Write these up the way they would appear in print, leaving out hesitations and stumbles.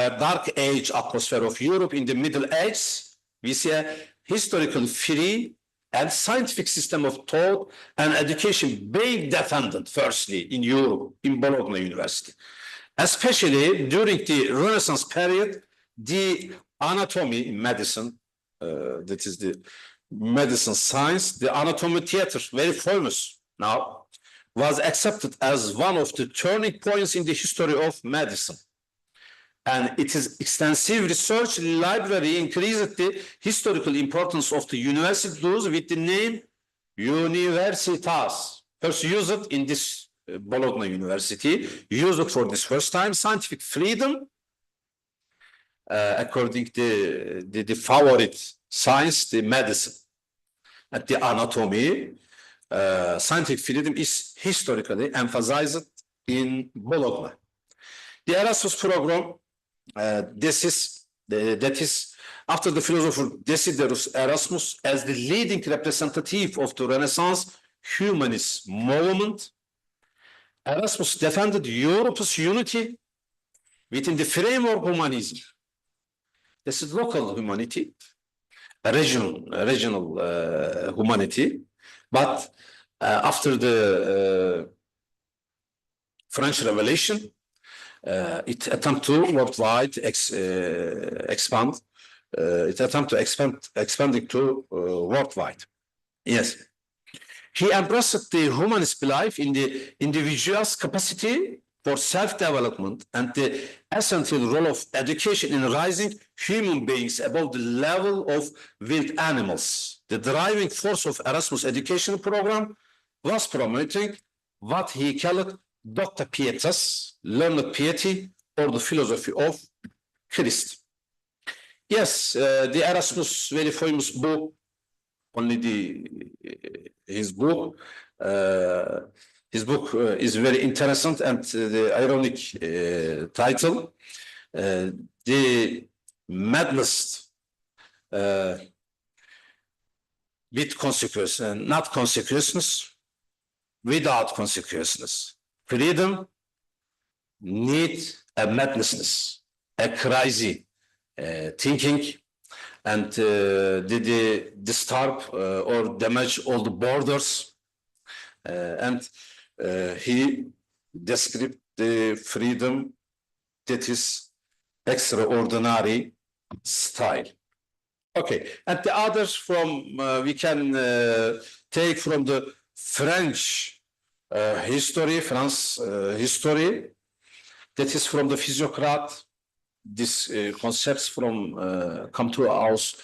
dark age atmosphere of Europe in the Middle Ages, we see a historically free and scientific system of thought and education being defended firstly in Europe, in Bologna University. Especially during the Renaissance period, the anatomy in medicine, that is the medicine science, the anatomy theater, very famous now, was accepted as one of the turning points in the history of medicine. And it is extensive research library increased the historical importance of the university with the name Universitas. First used in this Bologna University, used for this first time, scientific freedom, according to the favorite science, the medicine, and the anatomy. Scientific freedom is historically emphasized in Bologna. The Erasmus program, that is after the philosopher Desiderius Erasmus as the leading representative of the Renaissance humanist movement. Erasmus defended Europe's unity within the framework of humanism. This is local humanity, regional humanity, but after the French Revolution, it attempted to worldwide expand. It attempted to expanding to worldwide. Yes. He embraced the humanist belief in the individual's capacity for self-development and the essential role of education in raising human beings above the level of wild animals. The driving force of Erasmus' education program was promoting what he called Docta Pietas, learned piety, or the philosophy of Christ. Yes, the Erasmus, very famous book, only his book is very interesting, and the ironic title, The Madness with Consequences, not consequences, without consequences. Freedom needs a madness, a crazy thinking, and disturb or damage all the borders. And he described the freedom that is extraordinary style. Okay, and the others from we can take from the French history, France history, that is from the physiocrat. These concepts from come to us,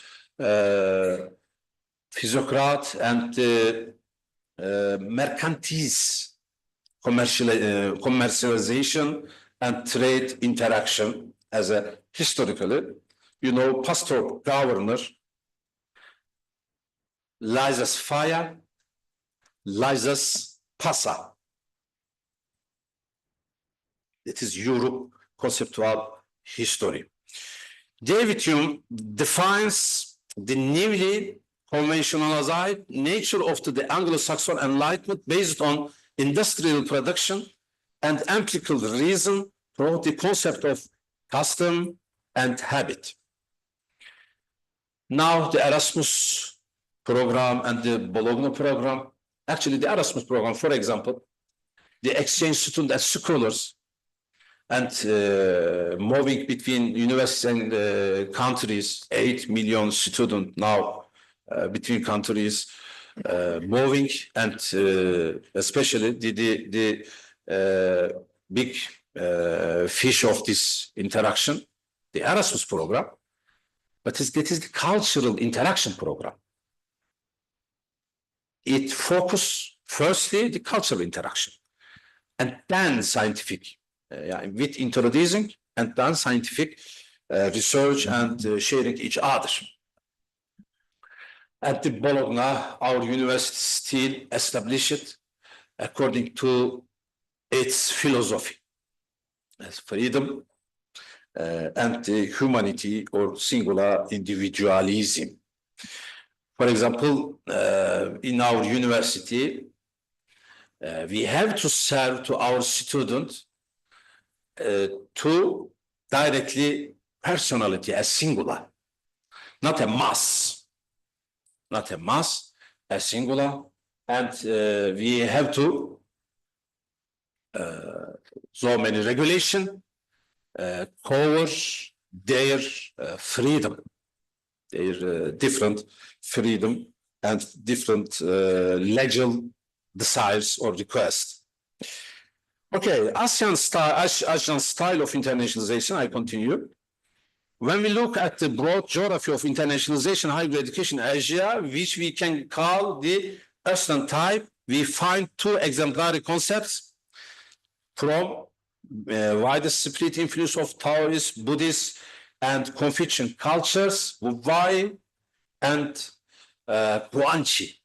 physiocrat and mercantiles, commercialization and trade interaction as a historically, you know, pastor governor, Lysias Faya, Lysias Passa. It is Europe conceptual history. David Hume defines the newly conventionalized nature of the Anglo-Saxon Enlightenment based on industrial production and empirical reason through the concept of custom and habit. Now the Erasmus program and the Bologna program, actually the Erasmus program, for example, the exchange students and scholars and moving between universities and countries, 8 million students now between countries moving, and especially the big fish of this interaction, the Erasmus program, but that is the cultural interaction program. It focuses firstly the cultural interaction and then scientific, with introducing and then scientific research and sharing each other. At the Bologna, our university still established according to its philosophy as freedom and humanity or singular individualism. For example, in our university, we have to serve to our students to directly personality as singular, not a mass, not a mass, as singular, and we have to so many regulation cover their freedom, their different freedom and different legal desires or requests. Okay, Asian style of internationalization, I continue. When we look at the broad geography of internationalization, higher education in Asia, which we can call the Western type, we find two exemplary concepts from widespread influence of Taoist, Buddhist, and Confucian cultures, Wu-Wei and Guanxi.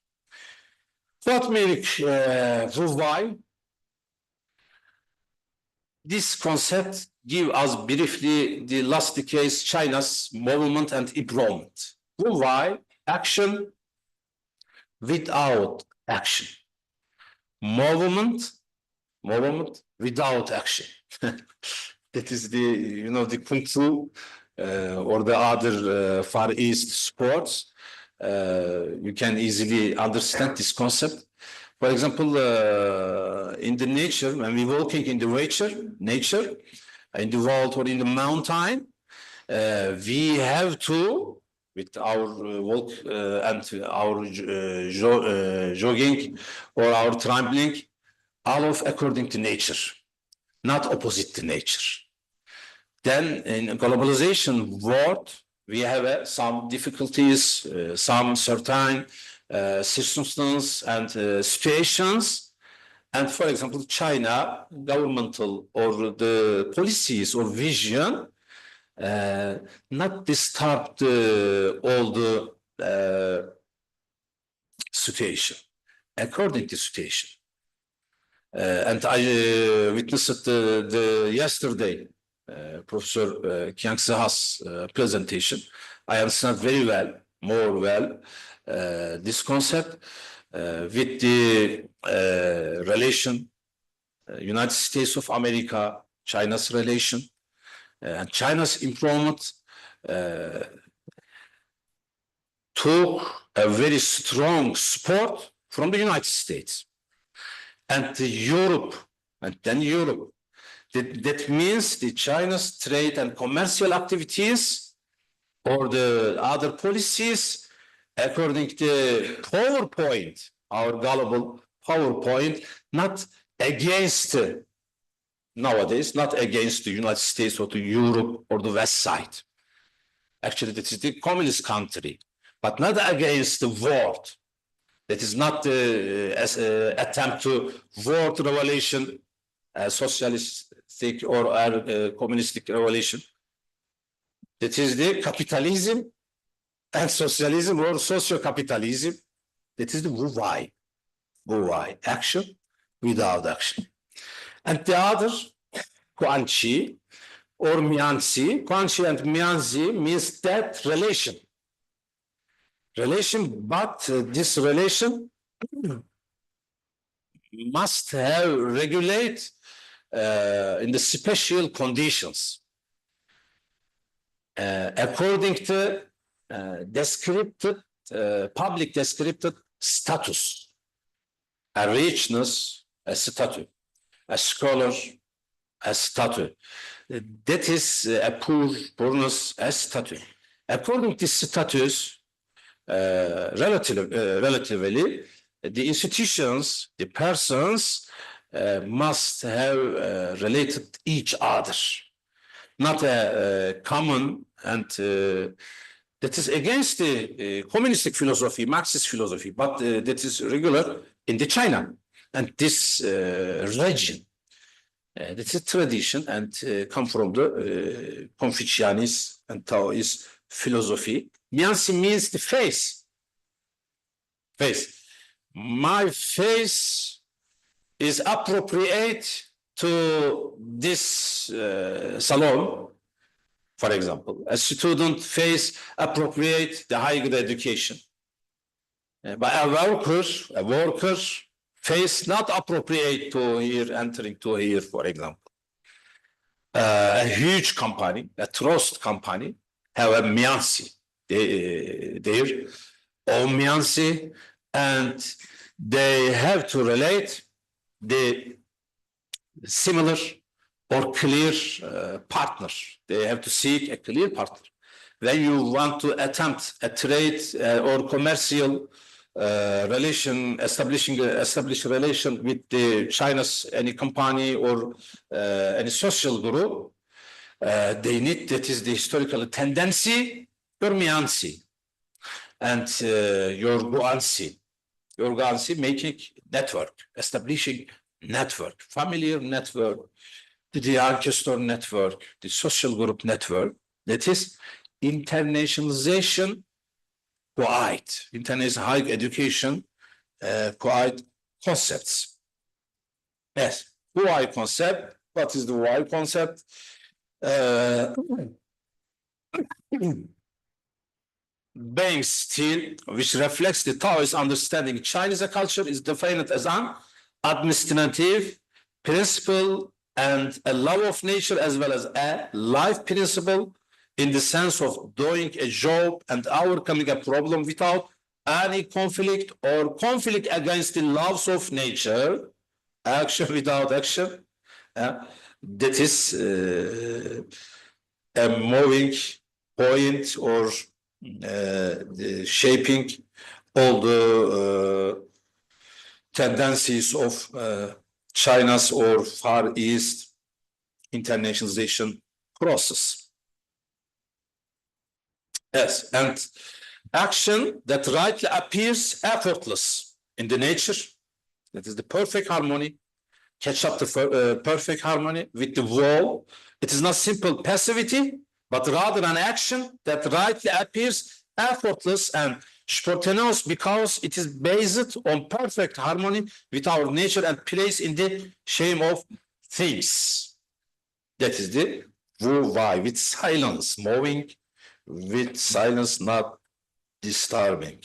What makes Wu-Wei? This concept gives us briefly the last decades China's movement and improvement. Wu-Wei, action without action. Movement without action. That is the, the Kung Fu or the other Far East sports. You can easily understand this concept. For example, in the nature, when we're walking in the nature, in the world or in the mountain, we have to, with our walk and our jogging or our trampling, all of according to nature, not opposite to nature. Then in a globalization world, we have some difficulties, some certain circumstances and situations. And for example, China governmental or the policies or vision not disturb all the situation, according to situation. And I witnessed the yesterday Professor Kiang Seha's presentation. I understand very well, more well, this concept with the relation United States of America, China's relation, and China's improvement took a very strong support from the United States and Europe, and then Europe. That means the China's trade and commercial activities or the other policies, according to PowerPoint, our global PowerPoint, not against nowadays, not against the United States or the Europe or the West side. Actually, that is the communist country, but not against the world. That is not the attempt to world revelation, socialistic or communistic revelation. That is the capitalism and socialism or socio-capitalism. That is the Wu-Wei. Wu-Wei, action without action. And the other, Guanxi or Mianxi. Guanxi and Mianxi means that relation. But this relation must have regulate in the special conditions according to descripted, public descripted status, a richness, a status, a scholar, a status. That is a poorness, a status. According to status, relatively, the institutions, the persons must have related each other, not a common, and that is against the communistic philosophy, Marxist philosophy, but that is regular in the China and this region. That's a tradition and come from the Confucianist and Taoist philosophy. Mianxi means the face. Face. My face is appropriate to this salon, for example. A student face appropriate the higher education. But a worker face not appropriate to here, entering to here, for example. a huge company, a trust company, have a Miansi, their own Miansi, and they have to relate the similar or clear partner. They have to seek a clear partner. When you want to attempt a trade or commercial establish a relation with the China's any company or any social group, they need, that is the historical tendency, your Miansi and your Guanxi. Your Guanxi making network, establishing network, familiar network, the ancestor network, the social group network, that is internationalization quite, international higher education quite concepts. Yes, why concept? What is the why concept? Being still, which reflects the Taoist understanding Chinese culture, is defined as an administrative principle and a law of nature, as well as a life principle, in the sense of doing a job and overcoming a problem without any conflict or conflict against the laws of nature, action without action. That is a moving point or shaping all the tendencies of China's or Far East internationalization process. Yes, and action that rightly appears effortless in the nature, that is the perfect harmony, catch up the perfect harmony with the wall. It is not simple passivity, but rather an action that rightly appears effortless and spontaneous because it is based on perfect harmony with our nature and placed in the shame of things. That is the Wu Wai, with silence, moving with silence, not disturbing.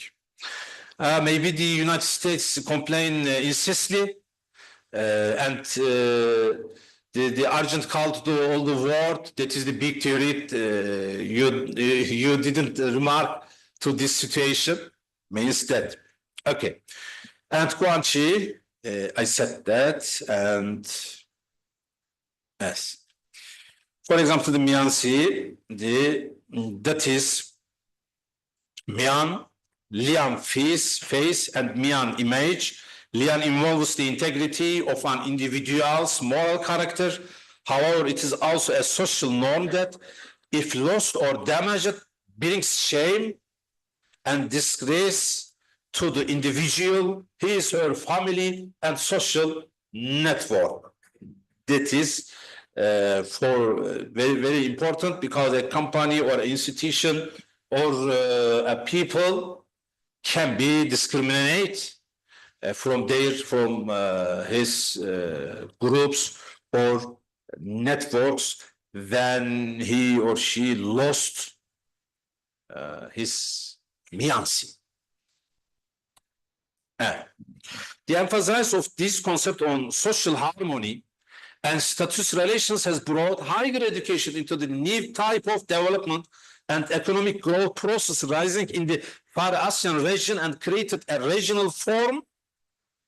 Maybe the United States complain incessantly, and the urgent call to all the world, that is the big theory. You didn't remark to this situation, means that. Okay. And Guanxi, I said that, and yes. For example, the Mianxi, that is Mian, Lian face, and Mian image. Lian involves the integrity of an individual's moral character. However, it is also a social norm that, if lost or damaged, brings shame and disgrace to the individual, his, her family, and social network. That is very, very important, because a company or an institution or a people can be discriminated from his groups or networks when he or she lost his Mianxi. The emphasis of this concept on social harmony and status relations has brought higher education into the new type of development and economic growth process rising in the Far Asian region, and created a regional form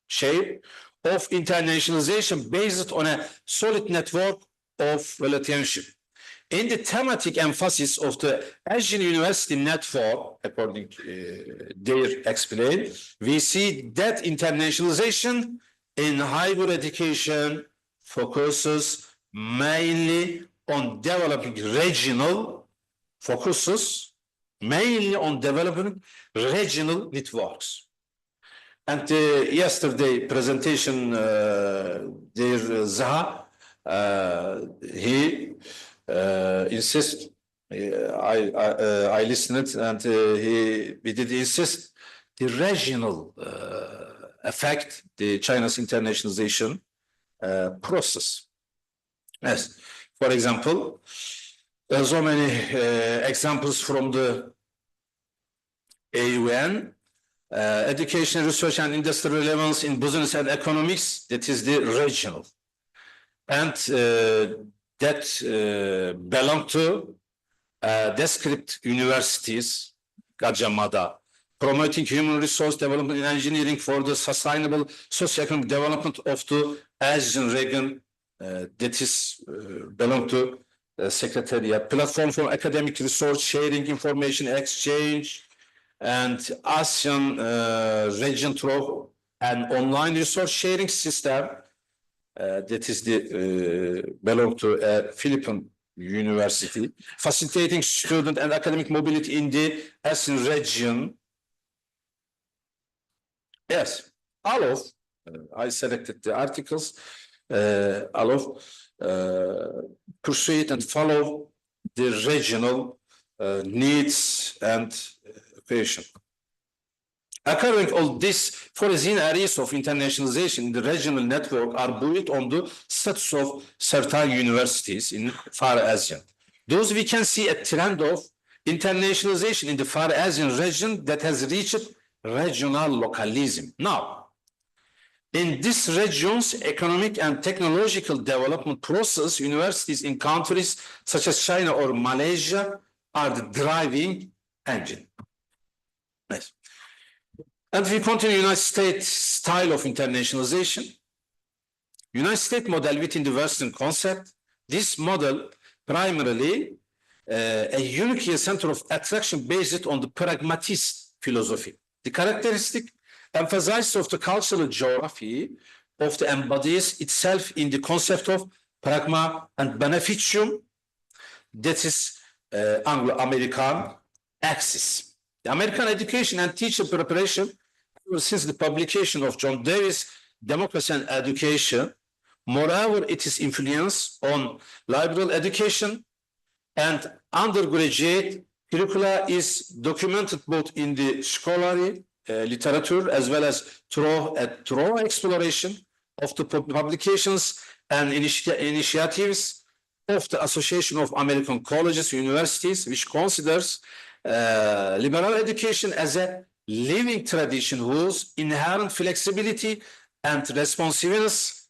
shape of internationalization based on a solid network of relationship. In the thematic emphasis of the Asian University Network, according to their explain, we see that internationalization in higher education focuses mainly on developing regional networks. And yesterday presentation, dear Zaha, he insists. I listened, and we did insist the regional effect, the China's internationalization process. Yes, for example, there are so many examples from the AUN. Education, research, and industrial relevance in business and economics, that is the regional. And that belong to descript universities, Gajamada, promoting human resource development and engineering for the sustainable socio-economic development of the Asian region, that is belong to Secretariat, platform for academic resource sharing, information exchange, and ASEAN region through an online resource sharing system that is the belong to a Philippine university, facilitating student and academic mobility in the ASEAN region. Yes, all of, I selected the articles, all of pursue and follow the regional needs and creation. According all these foreseen areas of internationalization in the regional network are built on the status of certain universities in Far Asia. Thus, we can see a trend of internationalization in the Far Asian region that has reached regional localism. Now, in this region's economic and technological development process, universities in countries such as China or Malaysia are the driving engine. Yes. And we continue United States style of internationalization. United States model within the Western concept. This model primarily a unique center of attraction based on the pragmatist philosophy. The characteristic emphasis of the cultural geography of the embodies itself in the concept of pragma and beneficium, that is Anglo-American axis. The American education and teacher preparation since the publication of John Davis' Democracy and Education, moreover, its influence on liberal education and undergraduate curricula is documented both in the scholarly literature as well as through a thorough exploration of the publications and initiatives of the Association of American Colleges and Universities, which considers liberal education as a living tradition whose inherent flexibility and responsiveness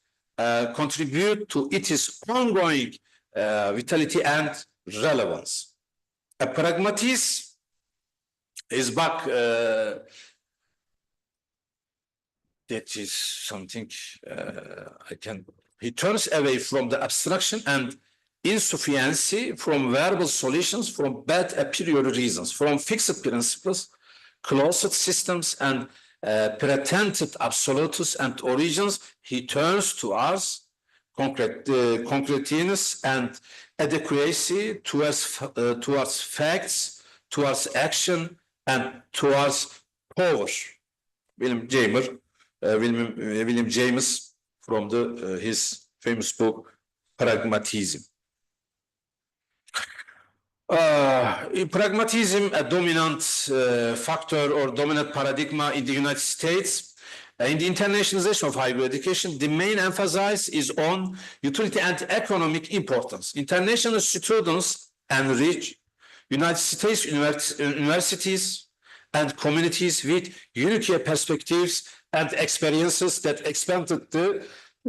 contribute to its ongoing vitality and relevance. A pragmatist is back, that is something he turns away from the abstraction and insufficiency, from verbal solutions, from bad a priori reasons, from fixed principles, closed systems, and pretended absolutes and origins. He turns towards concreteness and adequacy, towards facts, towards action, and towards power. William James from his famous book Pragmatism. Pragmatism, a dominant factor or dominant paradigm in the United States. In the internationalization of higher education, the main emphasis is on utility and economic importance. International students enrich United States universities and communities with unique perspectives and experiences that expanded the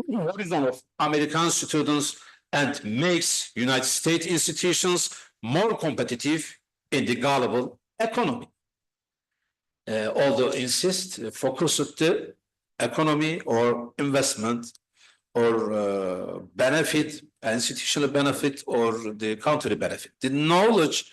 horizon of American students and makes United States institutions more competitive in the global economy. Although insist focus on the economy or investment or benefit, institutional benefit or the country benefit. The knowledge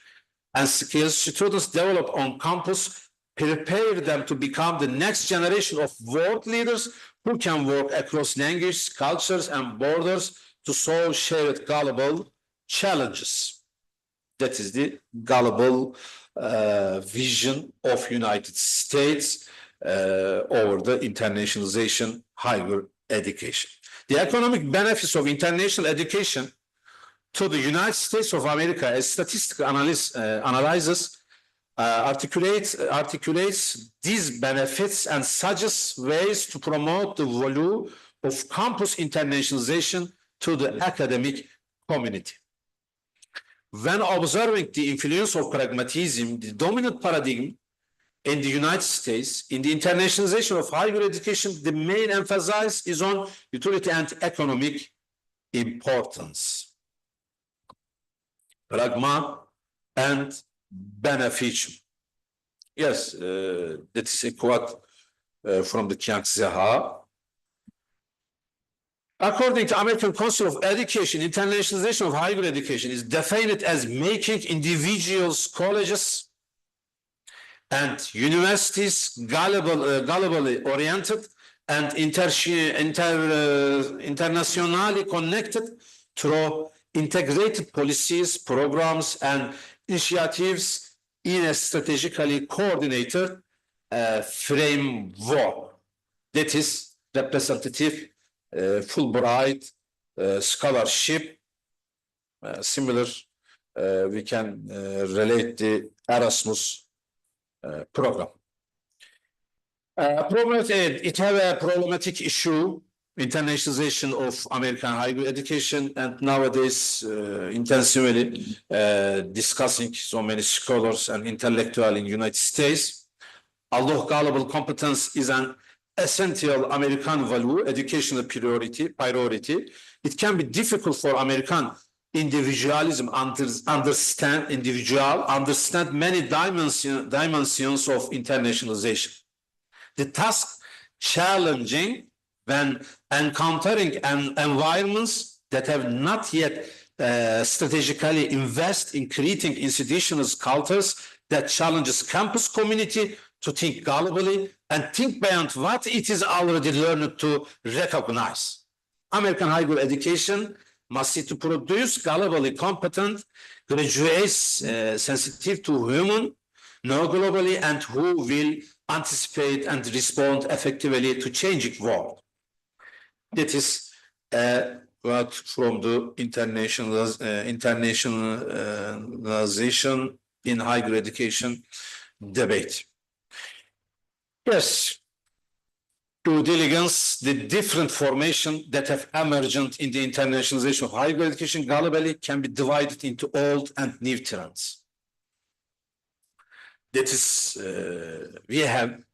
and skills students develop on campus prepare them to become the next generation of world leaders who can work across languages, cultures, and borders to solve shared global challenges. That is the global vision of United States over the internationalization higher education. The economic benefits of international education to the United States of America, as statistical analysis articulates these benefits and suggests ways to promote the value of campus internationalization to the academic community. When observing the influence of pragmatism, the dominant paradigm in the United States, in the internationalization of higher education, the main emphasis is on utility and economic importance. pragma, and beneficium. Yes, that is a quote from the Chiang Zeha. According to American Council of Education, internationalization of higher education is defined as making individuals, colleges, and universities globally oriented and internationally connected through integrated policies, programs, and initiatives in a strategically coordinated framework that is representative, Fulbright, scholarship, similar, we can relate the Erasmus program. It have a problematic issue, internationalization of American higher education, and nowadays intensively discussing so many scholars and intellectuals in the United States. Although global competence is an essential American value, educational priority, it can be difficult for American individualism understand many dimensions of internationalization. The task challenging when encountering environments that have not yet strategically invest in creating institutional cultures that challenges campus community to think globally and think beyond what it is already learned to recognize. American higher education must seek to produce globally competent graduates sensitive to human, know globally, and who will anticipate and respond effectively to changing world. That is what from the internationalization in higher education debate. Yes, due diligence, the different formation that have emerged in the internationalization of higher education globally can be divided into old and new trends. That is, we have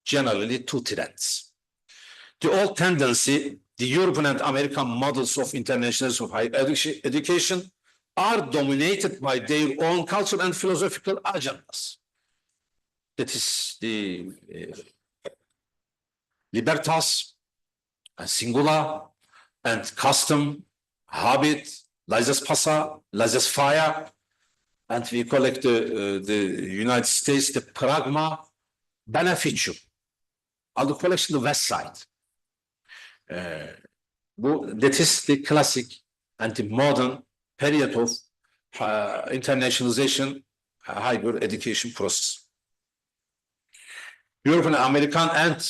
generally two trends. The old tendency, the European and American models of internationalization of higher education are dominated by their own cultural and philosophical agendas. That is the libertas, singular, and custom, habit, laissez-passer, laissez-faire, and we collect the United States, the pragma, beneficium. Aldı collection the West Side. That is the classic and the modern period of internationalization higher education process. European, American, and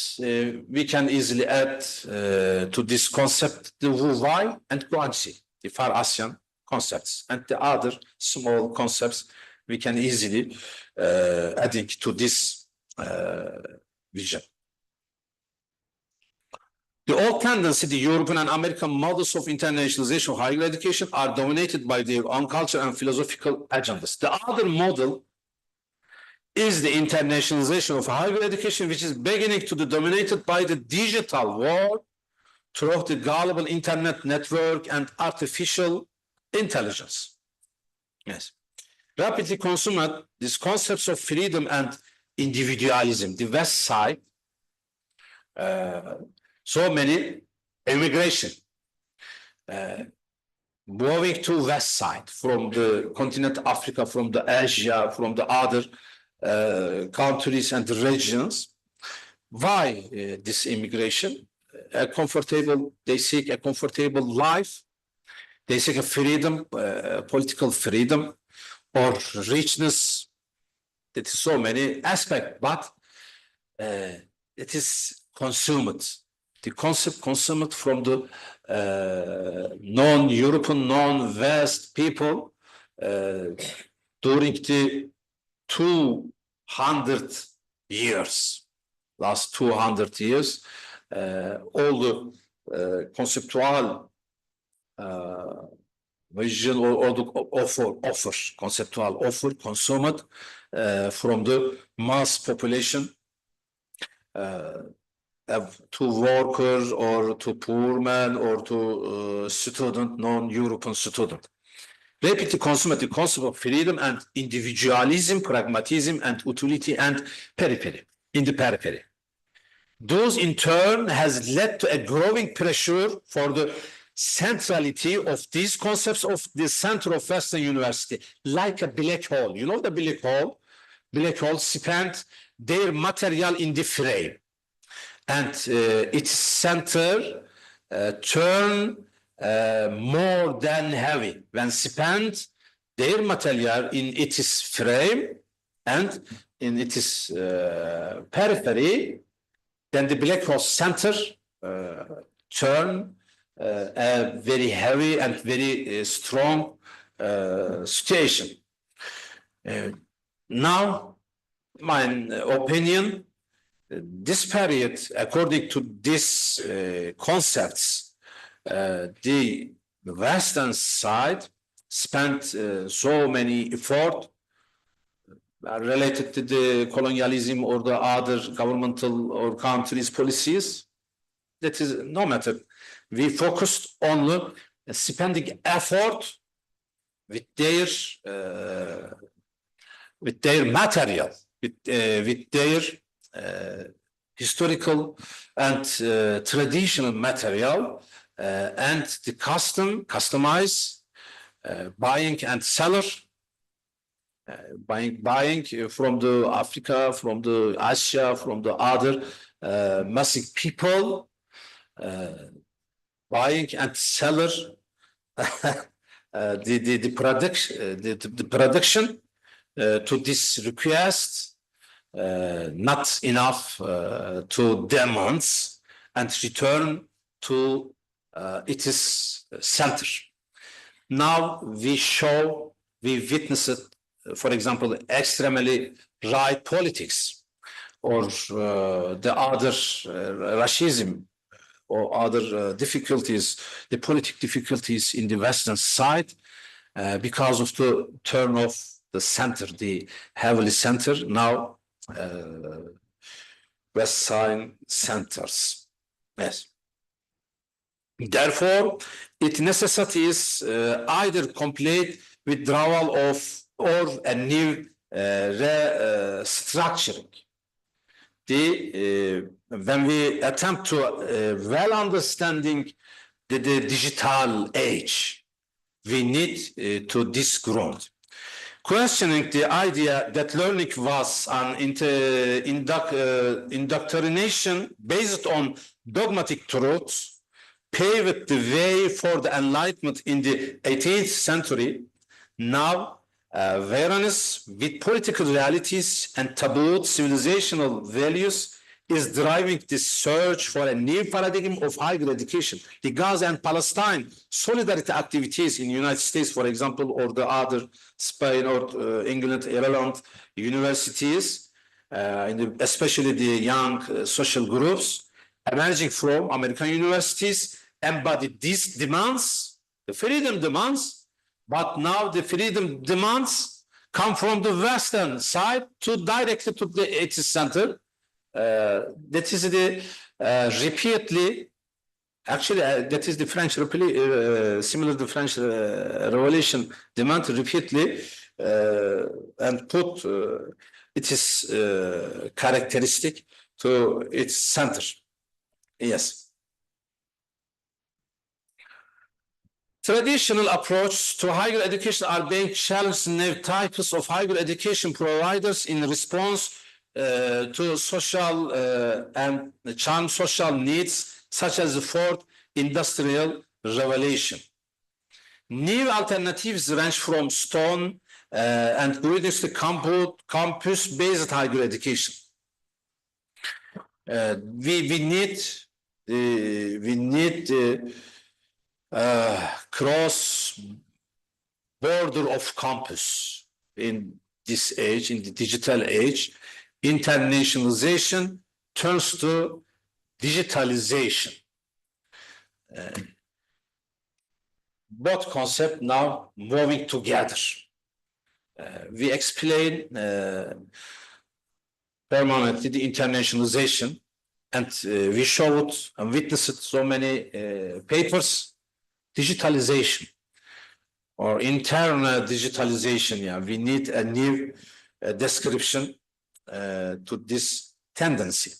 we can easily add to this concept the Wu-Wei and Guanxi, the Far Asian concepts, and the other small concepts we can easily adding to this vision. The old tendency, the European and American models of internationalization of higher education are dominated by their own culture and philosophical agendas. The other model is the internationalization of higher education, which is beginning to be dominated by the digital world through the global internet network and artificial intelligence. Yes. Rapidly consumed, these concepts of freedom and individualism, the West Side, so many immigration, moving to West Side from the continent Africa, from the Asia, from the other countries and regions. Why this immigration? They seek a comfortable life. They seek a freedom, political freedom, or richness. That is so many aspects, but it is consumed. The concept consumed from the non-European, non-West people during the 200 years, last 200 years, all the conceptual vision or the offer, conceptual offer consumed from the mass population to workers or to poor man or to student, non-European student. rapidly consume the concept of freedom and individualism, pragmatism, and utility and periphery, in the periphery. Those in turn has led to a growing pressure for the centrality of these concepts of the center of Western University, like a black hole. You know the black hole? Black holes spend their material in the frame, and its center turn more than heavy when spend their material in its frame and in its periphery. Then the black hole center turn a very heavy and very strong situation. Now, my opinion, this period, according to these concepts, the Western side spent so many effort related to the colonialism or the other governmental or countries' policies. That is no matter. We focused on spending effort with their material, with their historical and traditional material, and the customize, buying and seller, buying from the Africa, from the Asia, from the other massive people, buying and seller the production to this request, not enough to demands, and return to its center. Now we witness it, for example, extremely right politics, or the other racism, or other difficulties, the political difficulties in the Western side, because of the turn of the center, the heavily center, now West side centers. Yes. Therefore, it necessitates either complete withdrawal of or a new restructuring. When we attempt to well understanding the digital age, we need to this ground. Questioning the idea that learning was an indoctrination based on dogmatic truths paved the way for the Enlightenment in the 18th century. Now, awareness with political realities and tabooed civilizational values is driving the search for a new paradigm of higher education. The Gaza and Palestine solidarity activities in the United States, for example, or the other Spain or England, Ireland universities, especially the young social groups emerging from American universities, embody these demands, the freedom demands. But now the freedom demands come from the Western side directly to the its center. That is the repeatedly, actually, that is the French, similar to the French Revolution demand repeatedly and put its characteristic to its center. Yes. Traditional approaches to higher education are being challenged in new types of higher education providers in response to social and social needs, such as the fourth industrial revolution. New alternatives range from stone and buildings to campus-based higher education. We need cross border of campus in this age, in the digital age. Internationalization turns to digitalization. Both concepts now moving together. We explain permanently the internationalization, and we showed and witnessed so many papers. Digitalization. or internal digitalization. Yeah, we need a new description to this tendency.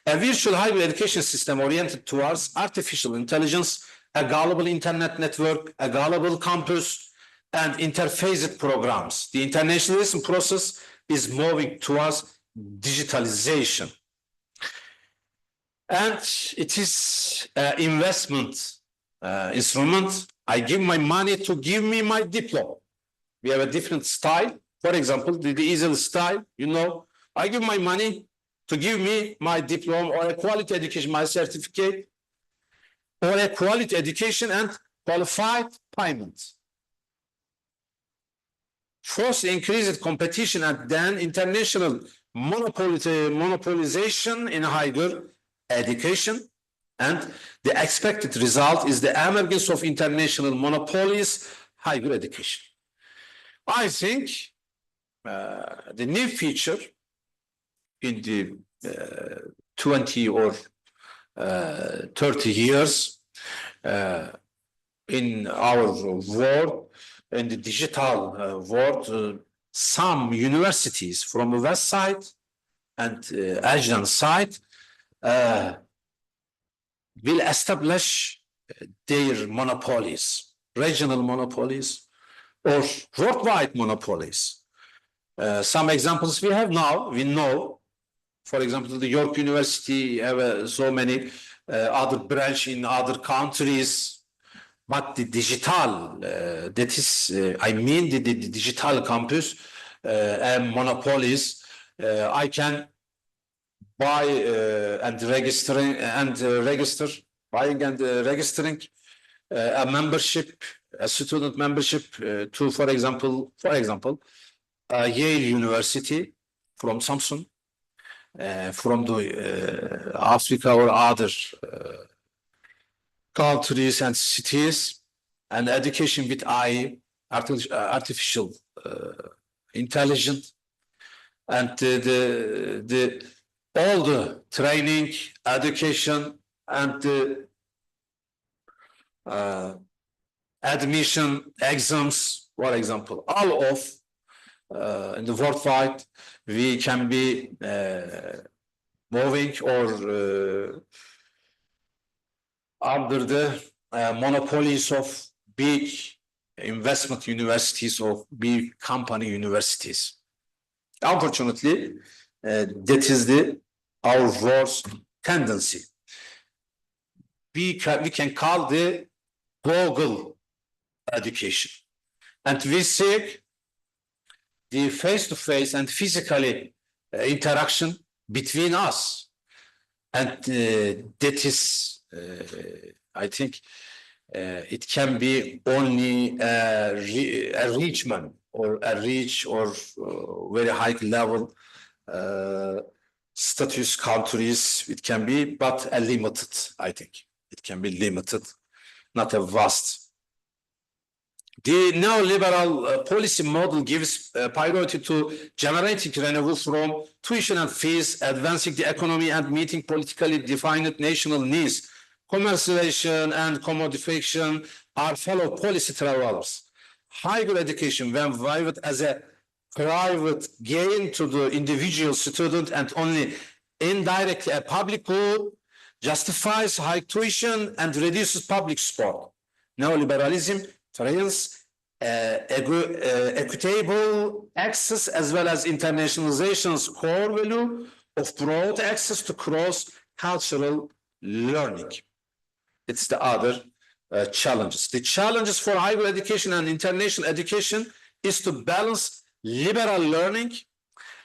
A virtual hybrid education system oriented towards artificial intelligence, a global internet network, a global campus, and interface programs. The internationalization process is moving towards digitalization. And it is an investment instrument. I give my money to give me my diploma. We have a different style. For example, the easel style, you know, I give my money to give me my diploma or a quality education, my certificate, or a quality education and qualified payment. First, increased competition and then international monopolization in higher education. And the expected result is the emergence of international monopolies, higher education. I think the new feature in the 20 or 30 years in our world, in the digital world, some universities from the west side and Asian side will establish their monopolies, regional monopolies, or worldwide monopolies. Some examples we have now, we know, for example, the York University have so many other branches in other countries, but the digital, that is, I mean the digital campus and monopolies, I can buy and registering buying and registering a membership, a student membership to, for example, Yale University from Samsung, from the Africa or other countries and cities, and education with AI, artificial intelligence, and all the training, education, and admission exams, for example, all of in the worldwide, we can be moving or under the monopolies of big investment universities or big company universities. Unfortunately, that is our worst tendency. We can call the global education, and we seek the face-to-face and physically interaction between us, and that is, I think, it can be only a reachment or a reach or very high level status countries. It can be, but a limited, I think. It can be limited, not a vast. The neoliberal policy model gives priority to generating revenue from tuition and fees, advancing the economy and meeting politically defined national needs. Commercialization and commodification are fellow policy travelers. Higher education, when viewed as a private gain to the individual student and only indirectly a public good, justifies high tuition and reduces public support. Neoliberalism trails equitable access as well as internationalization's core value of broad access to cross-cultural learning. It's the other challenges. The challenges for higher education and international education is to balance liberal learning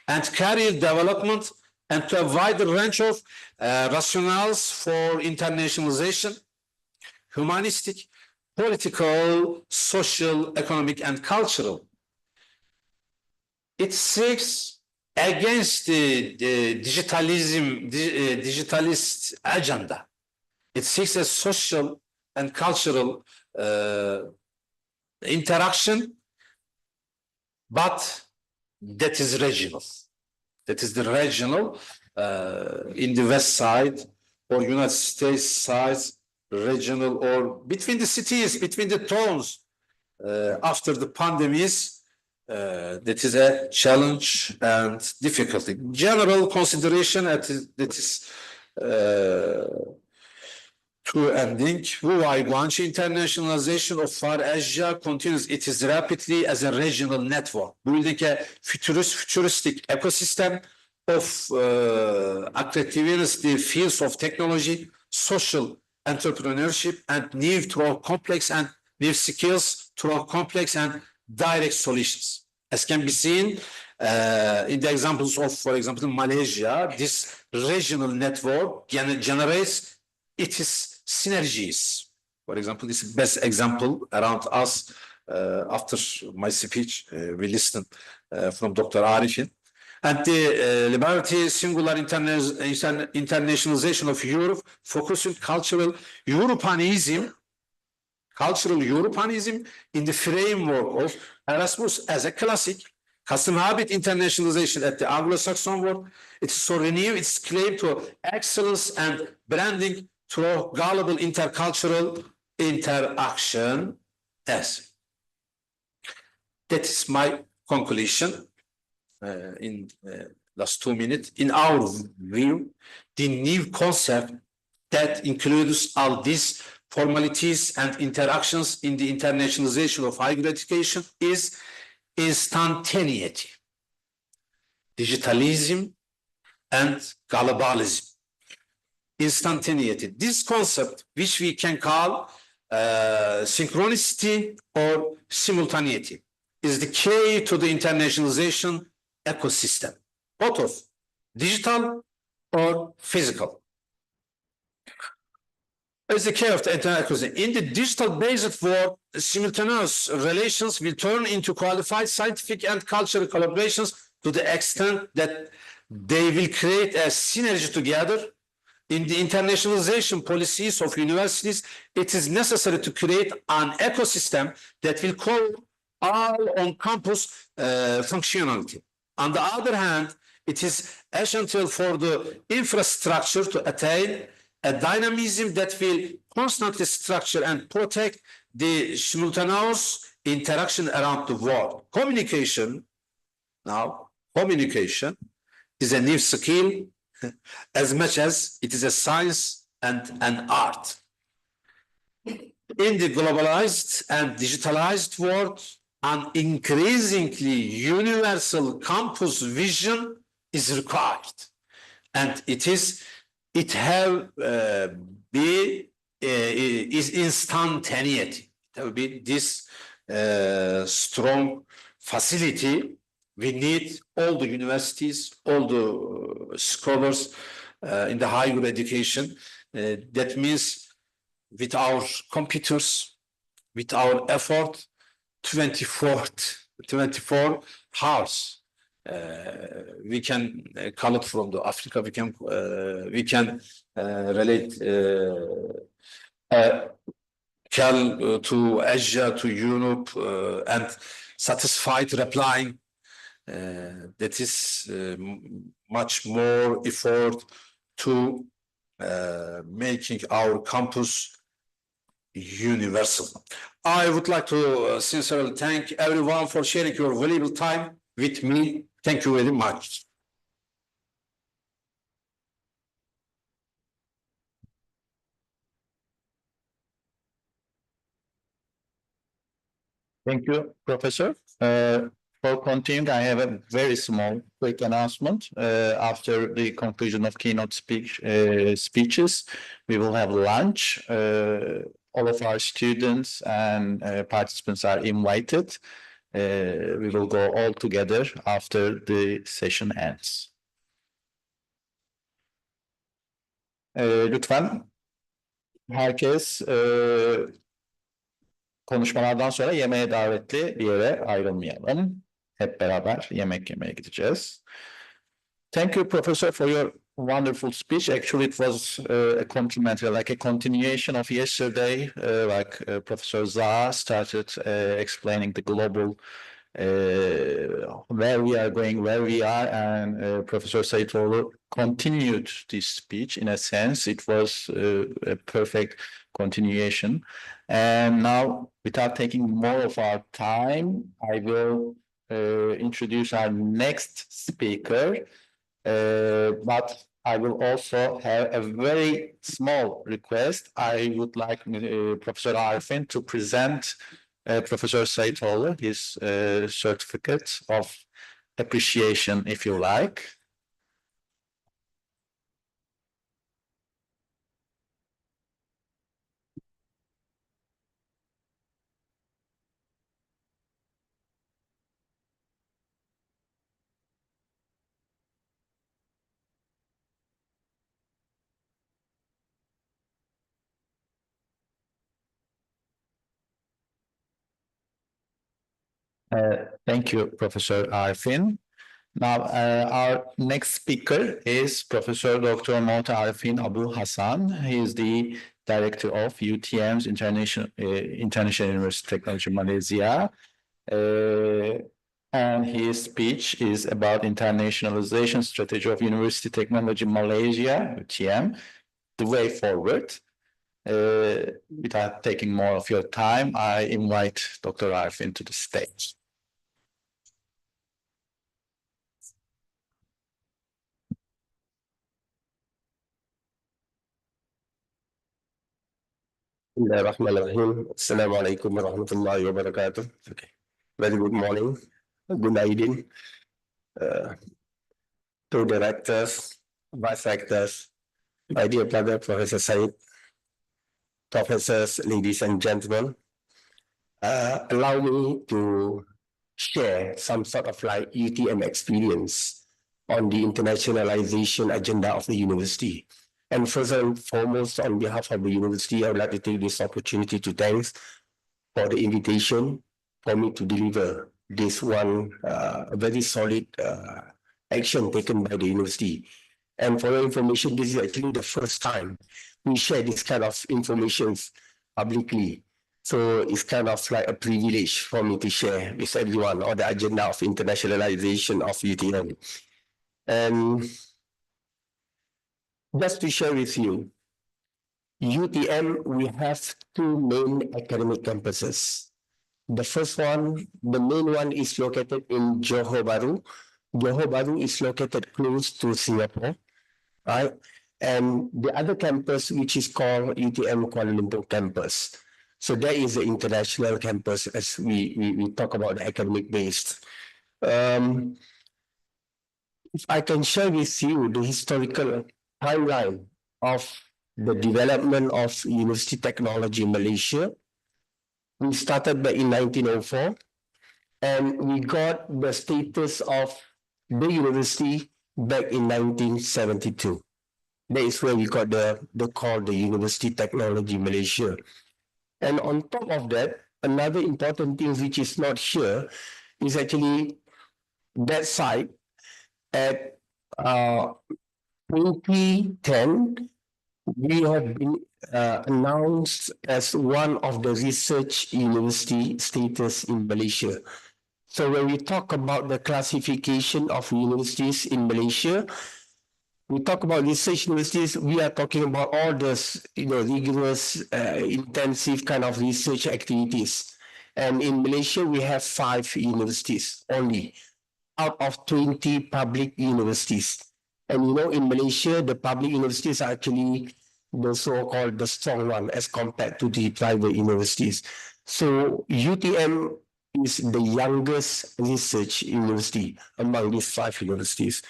and career development and to a wider range of rationales for internationalization, humanistic, political, social, economic, and cultural. It seeks against the digitalist agenda. It seeks a social and cultural interaction, but that is regional. That is the regional in the West side or United States side, regional or between the cities, between the towns. after the pandemics, that is a challenge and difficulty. General consideration that is to ending. Ihecon internationalization of Far Asia continues. It is rapidly as a regional network, building a futuristic ecosystem of activities, the fields of technology, social entrepreneurship, and new through complex and new skills through complex and direct solutions. As can be seen in the examples of, for example, Malaysia, this regional network generates its synergies. For example, this is the best example around us. After my speech, we listened from Dr. Arifin. And the liberty singular internationalization of Europe, focusing cultural Europeanism in the framework of Erasmus as a classic, custom habit internationalization at the Anglo-Saxon world. It is so renew its claim to excellence and branding through global intercultural interaction. Yes. That is my conclusion in last 2 minutes. In our view, the new concept that includes all these formalities and interactions in the internationalization of higher education is instantaneity, digitalism, and globalism. Instantaneity. This concept, which we can call synchronicity or simultaneity, is the key to the internationalization ecosystem, both of digital or physical. As the key of the internet ecosystem. In the digital-based world, simultaneous relations will turn into qualified scientific and cultural collaborations to the extent that they will create a synergy together. In the internationalization policies of universities, it is necessary to create an ecosystem that will cover all on-campus functionality. On the other hand, it is essential for the infrastructure to attain a dynamism that will constantly structure and protect the simultaneous interaction around the world. Communication is a new skill as much as it is a science and an art. In the globalized and digitalized world, an increasingly universal campus vision is required, and it is instantaneity. There will be this strong facility. We need all the universities, all the scholars in the higher education. That means with our computers, with our effort, 24 hours. We can call it from the Africa. We can relate to Asia, to Europe, and satisfied replying. That is much more effort to making our campus universal. I would like to sincerely thank everyone for sharing your valuable time with me. Thank you very much. Thank you, Professor. For continuing, I have a very small, quick announcement. After the conclusion of keynote speeches, we will have lunch. All of our students and participants are invited. We will go all together after the session ends. Lütfen herkes konuşmalardan sonra yemeğe davetli bir yere ayrılmayalım. Hep beraber yemek yemeye gideceğiz. Thank you, Professor, for your wonderful speech. Actually, it was a complimentary, like a continuation of yesterday. Professor Zaha started explaining the global where we are going, where we are, and Professor Saitoğlu continued this speech. In a sense, it was a perfect continuation. And now, without taking more of our time, I will introduce our next speaker. But I will also have a very small request. I would like Professor Arifin to present Professor Saitoğlu his certificate of appreciation, if you like. Thank you, Professor Arifin. Now, our next speaker is Professor Dr. Mohta Arifin Abu Hassan. He is the director of UTM's International University Technology Malaysia. And his speech is about internationalization strategy of University Technology Malaysia, UTM, the way forward. Without taking more of your time, I invite Dr. Arifin to the stage. Bismillahirrahmanirrahim. Assalamualaikum warahmatullahi wabarakatuh. Okay. Very good morning, good evening to directors, vice rectors, my dear brother, Professor Said, professors, ladies and gentlemen. Allow me to share some sort of like UTM experience on the internationalization agenda of the university. And first and foremost, on behalf of the university, I would like to take this opportunity to thank for the invitation for me to deliver this one very solid action taken by the university. And for your information, this is actually the first time we share this kind of information publicly. So it's kind of like a privilege for me to share with everyone on the agenda of internationalization of UTM. And just to share with you, UTM, we have two main academic campuses. The first one, the main one is located in Johor Bahru. Johor Bahru is located close to Singapore, right? And the other campus, which is called UTM Kuala Lumpur campus. So that is the international campus as we talk about the academic based. If I can share with you the historical timeline of the development of university technology in Malaysia. We started back in 1904 and we got the status of the university back in 1972. That is where we got the call the University Technology Malaysia. And on top of that, another important thing which is not here is actually that site at 2010, we have been announced as one of the research university status in Malaysia. So when we talk about the classification of universities in Malaysia, we talk about research universities, we are talking about all this, rigorous, intensive kind of research activities. And in Malaysia, we have 5 universities only out of 20 public universities. And in Malaysia, the public universities are actually the so-called the strong one as compared to the private universities. So UTM is the youngest research university among these 5 universities.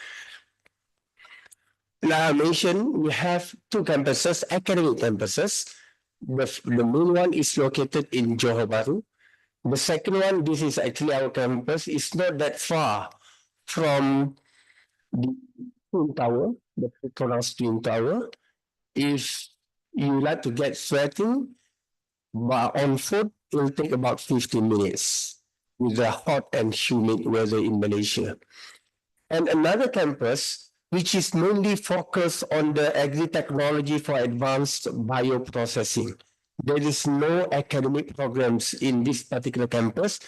Like I mentioned, we have 2 campuses, academic campuses. The main one is located in Johor Bahru. The second one, this is actually our campus, is not that far from the Twin Tower, the Petronas Twin Tower. If you like to get sweating, but on foot, it will take about 15 minutes with the hot and humid weather in Malaysia. And another campus, which is mainly focused on the agri-technology for advanced bioprocessing. There is no academic programs in this particular campus.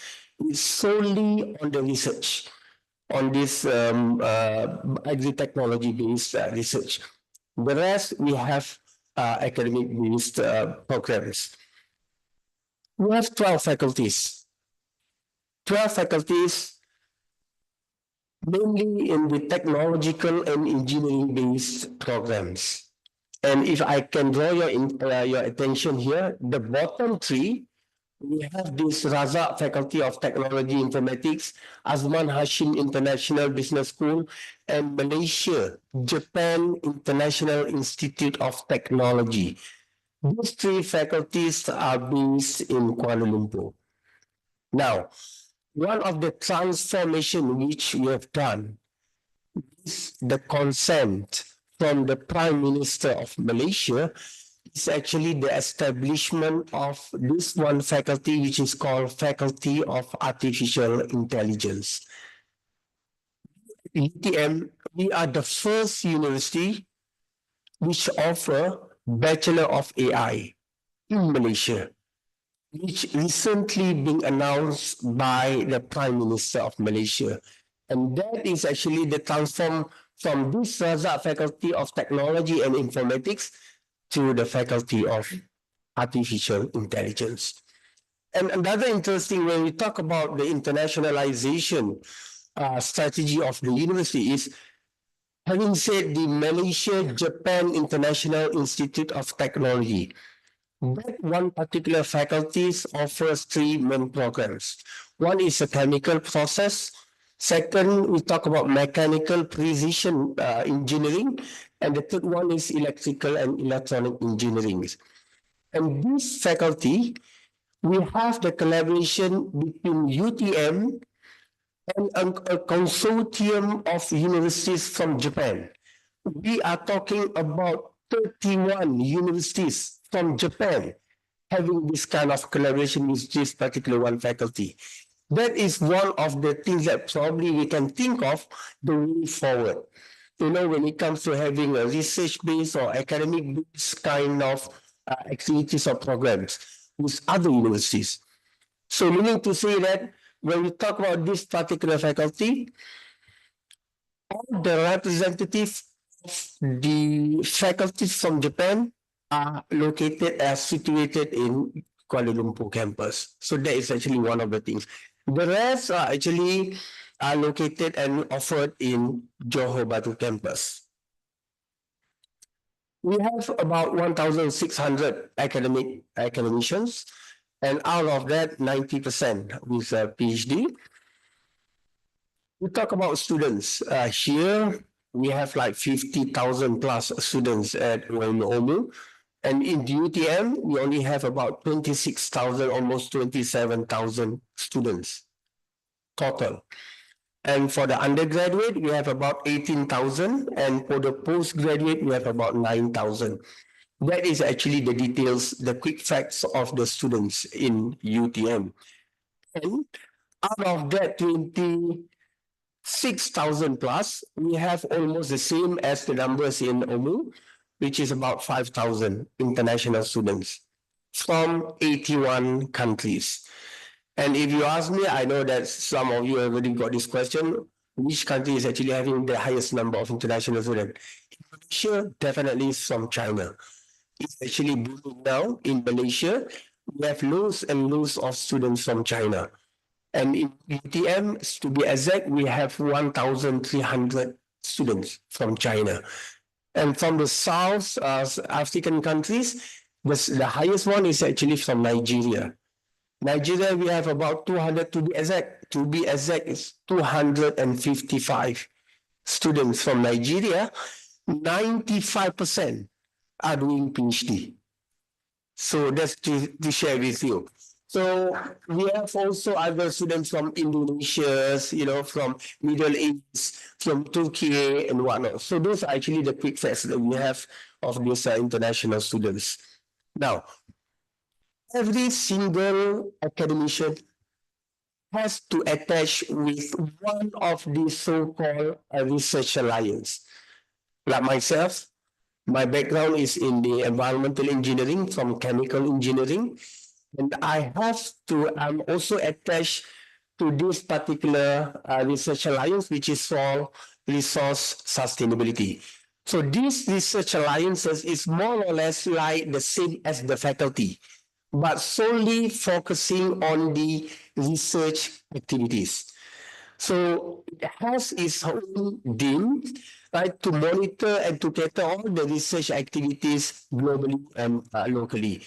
is solely on the research, on this agri-technology-based research. The rest, we have academic-based programs. We have 12 faculties. 12 faculties, mainly in the technological and engineering-based programs. And if I can draw your attention here, the bottom three, we have this Razak Faculty of Technology Informatics, Azman Hashim International Business School, and Malaysia, Japan International Institute of Technology. These three faculties are based in Kuala Lumpur. Now, one of the transformation which we have done is the consent from the Prime Minister of Malaysia is actually the establishment of this one faculty, which is called Faculty of Artificial Intelligence. UTM, we are the first university which offer Bachelor of AI in Malaysia, which recently been announced by the Prime Minister of Malaysia. And that is actually the transform from this Razak Faculty of Technology and Informatics to the Faculty of Artificial Intelligence. And another interesting, when we talk about the internationalization strategy of the university, is having said the Malaysia-Japan International Institute of Technology. That one particular faculty offers three main programs. One is a chemical process. Second, we talk about mechanical precision engineering. And the third one is electrical and electronic engineering. And this faculty, we have the collaboration between UTM and a consortium of universities from Japan. We are talking about 31 universities from Japan having this kind of collaboration with this particular one faculty. That is one of the things that probably we can think of the way forward. You know, when it comes to having a research-based or academic-based kind of activities or programs with other universities. So meaning to say that when we talk about this particular faculty, all the representatives of the faculties from Japan are located as situated in Kuala Lumpur campus. So that is actually one of the things. The rest are actually located and offered in Johor Bahru campus. We have about 1,600 academicians, and out of that, 90% with a PhD. We talk about students. Here, we have like 50,000 plus students at OMU. And in the UTM, we only have about 26,000, almost 27,000 students total. And for the undergraduate, we have about 18,000. And for the postgraduate, we have about 9,000. That is actually the details, the quick facts of the students in UTM. And out of that 26,000 plus, we have almost the same as the numbers in OMU, which is about 5,000 international students from 81 countries. And if you ask me, I know that some of you already got this question, which country is actually having the highest number of international students? Malaysia, definitely from China. It's actually booming now in Malaysia. We have loads and loads of students from China. And in UTM, to be exact, we have 1,300 students from China. And from the South African countries, the highest one is actually from Nigeria. Nigeria, we have about 200 to be exact. To be exact, is 255 students from Nigeria. 95% are doing PhD. So that's to share with you. So we have also other students from Indonesia, you know, from Middle East, from Turkey and whatnot. So those are actually the quick facts that we have of these international students. Now, every single academician has to attach with one of these so-called research alliance. Like myself, my background is in the environmental engineering from chemical engineering. And I'm also attached to this particular research alliance, which is called resource sustainability. So these research alliances is more or less like the same as the faculty, but solely focusing on the research activities. So it has its own dean, right, to monitor and to cater all the research activities globally and locally.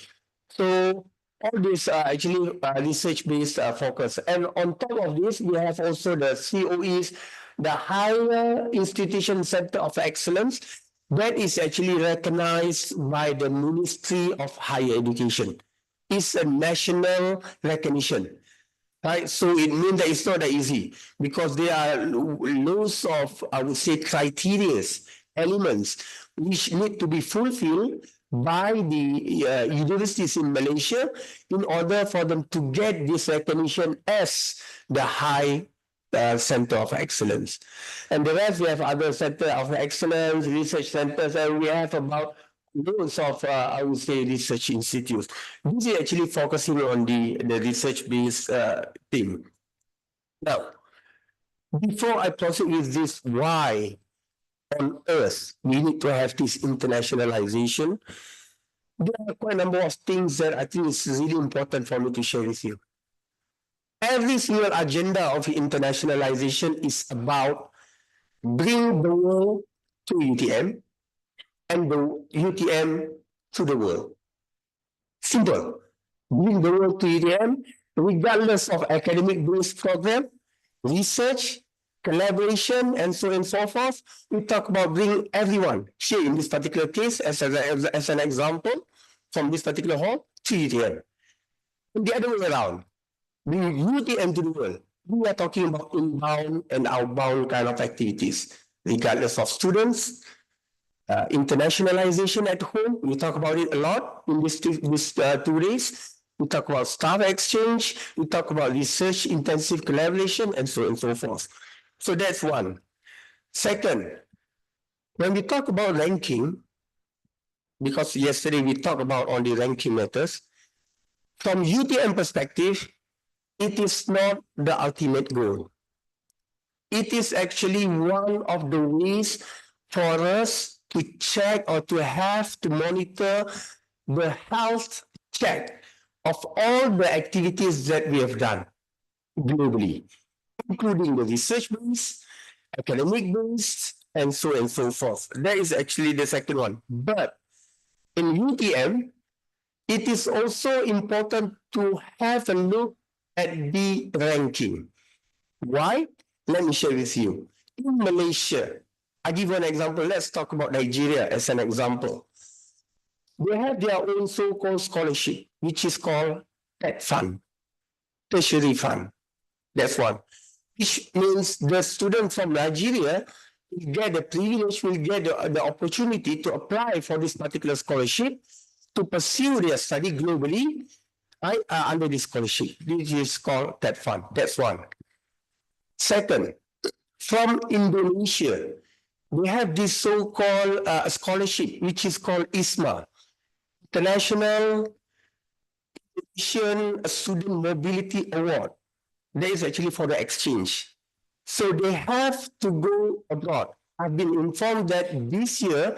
So all these are actually research-based focus. And on top of this, we have also the COEs, the Higher Institution Center of Excellence, that is actually recognized by the Ministry of Higher Education. It's a national recognition. Right, so it means that it's not that easy because there are loads of, I would say, criteria, elements which need to be fulfilled by the universities in Malaysia in order for them to get this recognition as the high center of excellence. And the rest, we have other center of excellence, research centers, and we have about loads of, I would say, research institutes. This is actually focusing on the research-based thing. Now, before I proceed with this, why on earth we need to have this internationalization, there are quite a number of things that I think is really important for me to share with you. Every single agenda of internationalization is about bring the world to UTM, and the UTM to the world. Simple. Bring the world to UTM, regardless of academic-based program, research, collaboration, and so on and so forth. We talk about bring everyone, here in this particular case, as an example, from this particular hall to UTM. And the other way around, bring UTM to the world. We are talking about inbound and outbound kind of activities, regardless of students, internationalization at home. We talk about it a lot in these 2 days. We talk about staff exchange. We talk about research intensive collaboration and so on and so forth. So that's one. Second, when we talk about ranking, because yesterday we talked about all the ranking matters, from UTM perspective, it is not the ultimate goal. It is actually one of the ways for us to check or to have to monitor the health check of all the activities that we have done globally, including the research-based, academic-based, and so on and so forth. That is actually the second one. But in UTM, it is also important to have a look at the ranking. Why? Let me share with you. In Malaysia, I give you an example. Let's talk about Nigeria as an example. They have their own so-called scholarship, which is called TED Fund, Tertiary Fund. That's one. Which means the student from Nigeria will get the privilege, will get the opportunity to apply for this particular scholarship to pursue their study globally, right, under this scholarship. This is called TED Fund. That's one. Second, from Indonesia, we have this so-called scholarship, which is called ISMA, International Indonesian Student Mobility Award. That is actually for the exchange. So they have to go abroad. I've been informed that this year,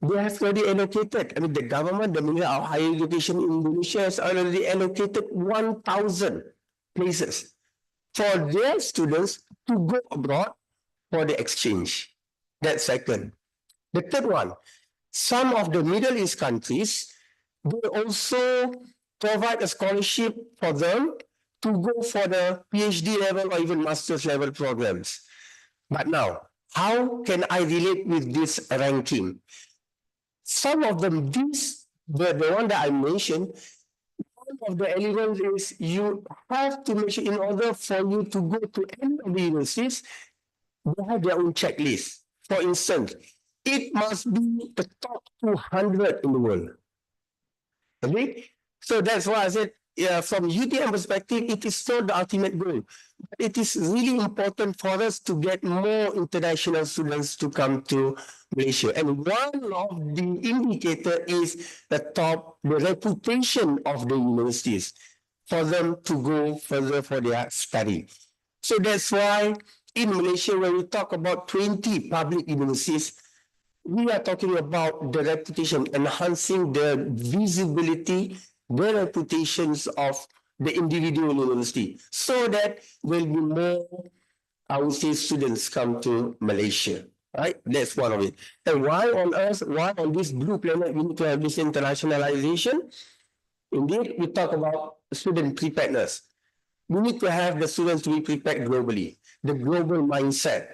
they have already allocated, the government, the Ministry of Higher Education in Indonesia has already allocated 1,000 places for their students to go abroad for the exchange. That's second. The third one, some of the Middle East countries, they also provide a scholarship for them to go for the PhD level or even master's level programs. But now, how can I relate with this ranking? Some of them, the one that I mentioned, one of the elements is you have to make sure in order for you to go to any of the universities, they have their own checklist. For instance, it must be the top 200 in the world. Okay? So that's why I said, from UTM perspective, it is not the ultimate goal. But it is really important for us to get more international students to come to Malaysia. And one of the indicator is the reputation of the universities. for them to go further for their study. So that's why in Malaysia, when we talk about 20 public universities, we are talking about the reputation, enhancing the visibility, the reputations of the individual university, so that there will be more, I would say, students come to Malaysia. Right? That's one of it. And why on earth, why on this blue planet, we need to have this internationalization? Indeed, we talk about student preparedness. We need to have the students to be prepared globally, the global mindset.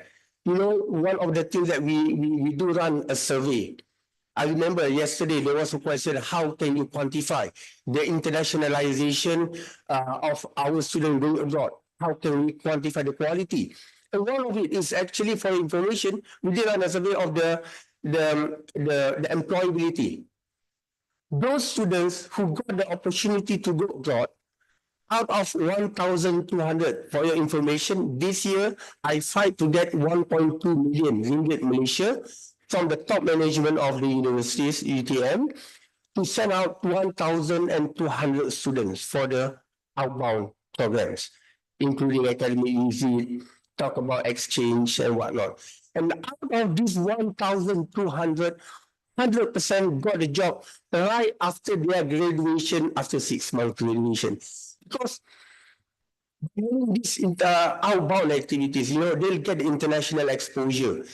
You know, one of the things that we do run a survey. I remember yesterday there was a question, how can you quantify the internationalization of our students going abroad? How can we quantify the quality? And one of it is actually, for information, we did run a survey of the employability. Those students who got the opportunity to go abroad, out of 1,200, for your information, this year, I fight to get 1.2 million ringgit Malaysia from the top management of the universities, UTM, to send out 1,200 students for the outbound programs, including academic visit, talk about exchange and whatnot. And out of these 1,200, 100% got a job right after their graduation, after 6 months graduation. Because during these outbound activities, you know, they'll get international exposure.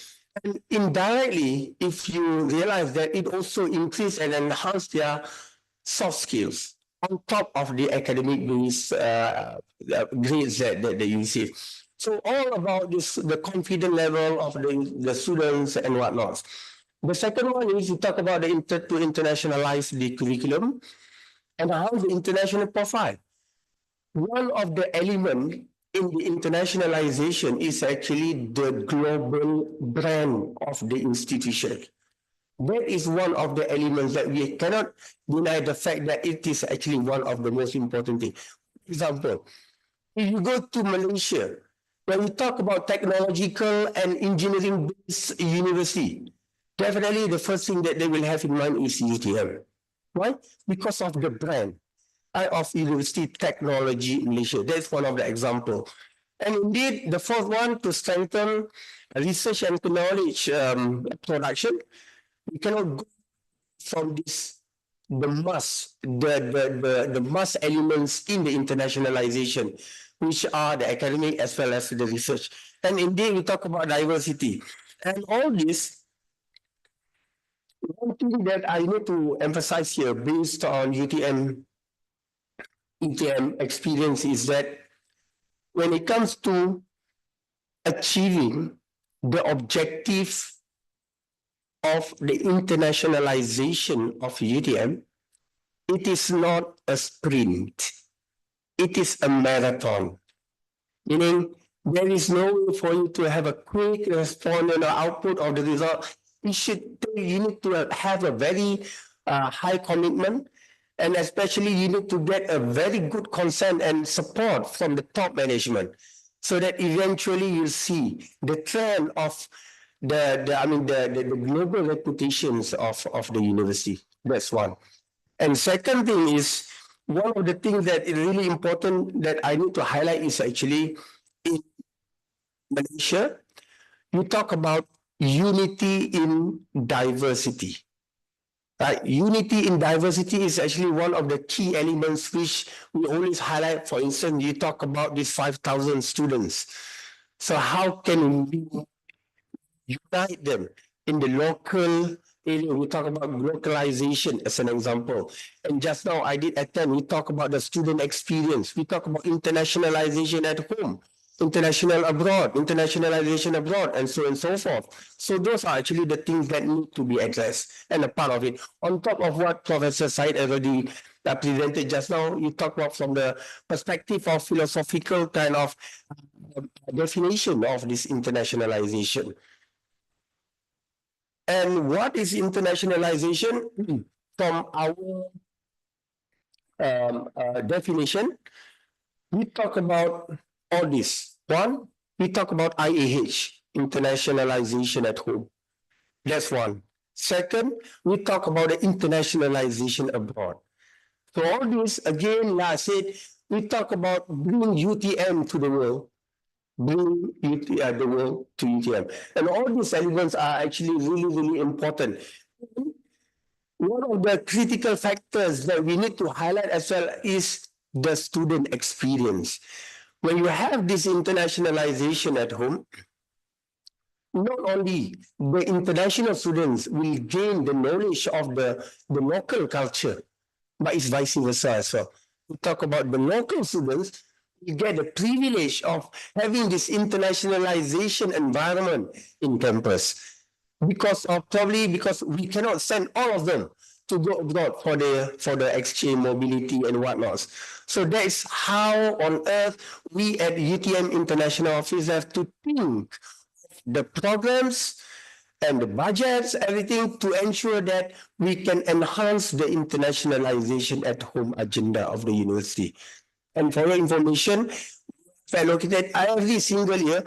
And indirectly, if you realize that it also increase and enhance their soft skills on top of the academic grades that they receive. So all about this, the confidence level of the students and whatnot. The second one is to talk about to internationalize the curriculum and how the international profile. One of the elements in the internationalization is actually the global brand of the institution. That is one of the elements that we cannot deny the fact that it is actually one of the most important things. For example, if you go to Malaysia, when we talk about technological and engineering-based university, definitely the first thing that they will have in mind is UTM. Why? Because of the brand of University Technology in Malaysia. That's one of the examples. And indeed, the fourth one, to strengthen research and knowledge production, we cannot go from this, the must elements in the internationalization, which are the academic as well as the research. And indeed, we talk about diversity. And all this, one thing that I need to emphasize here based on UTM experience is that when it comes to achieving the objective of the internationalization of UTM, it is not a sprint. It is a marathon. Meaning, there is no way for you to have a quick response or output of the result. You need to have a very high commitment, and especially you need to get a very good consent and support from the top management, so that eventually you see the trend of the global reputations of the university. That's one. And second thing is, one of the things that is really important that I need to highlight is actually in Malaysia, you talk about unity in diversity. Right? Unity in diversity is actually one of the key elements which we always highlight. For instance, you talk about these 5,000 students. So how can we unite them in the local area? We talk about localization as an example. And just now I did attend, we talk about the student experience. We talk about internationalization at home, internationalization abroad, and so on and so forth. So those are actually the things that need to be addressed and a part of it. On top of what Professor Said already presented just now, you talk about from the perspective of philosophical kind of definition of this internationalization. And what is internationalization? From our definition, we talk about all this. One, we talk about IAH, internationalization at home. That's one. Second, we talk about the internationalization abroad. So all this, again, like I said, we talk about bringing UTM to the world, bring the world to UTM. And all these elements are actually really, really important. One of the critical factors that we need to highlight as well is the student experience. When you have this internationalization at home, not only the international students will gain the knowledge of the local culture, but it's vice versa as well. We talk about the local students, you get the privilege of having this internationalization environment in campus because we cannot send all of them to go abroad for the exchange mobility and whatnot. So that is how on earth we at UTM International Office have to think the programs and the budgets, everything to ensure that we can enhance the internationalization at home agenda of the university. And for your information, we allocated every single year,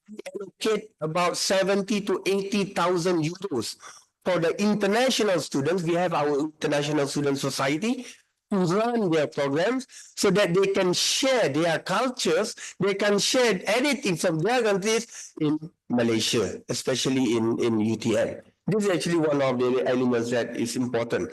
we allocate about 70 to 80,000 euros for the international students. We have our International Student Society to run their programs so that they can share their cultures, they can share anything from their countries in Malaysia, especially in UTM. This is actually one of the elements that is important.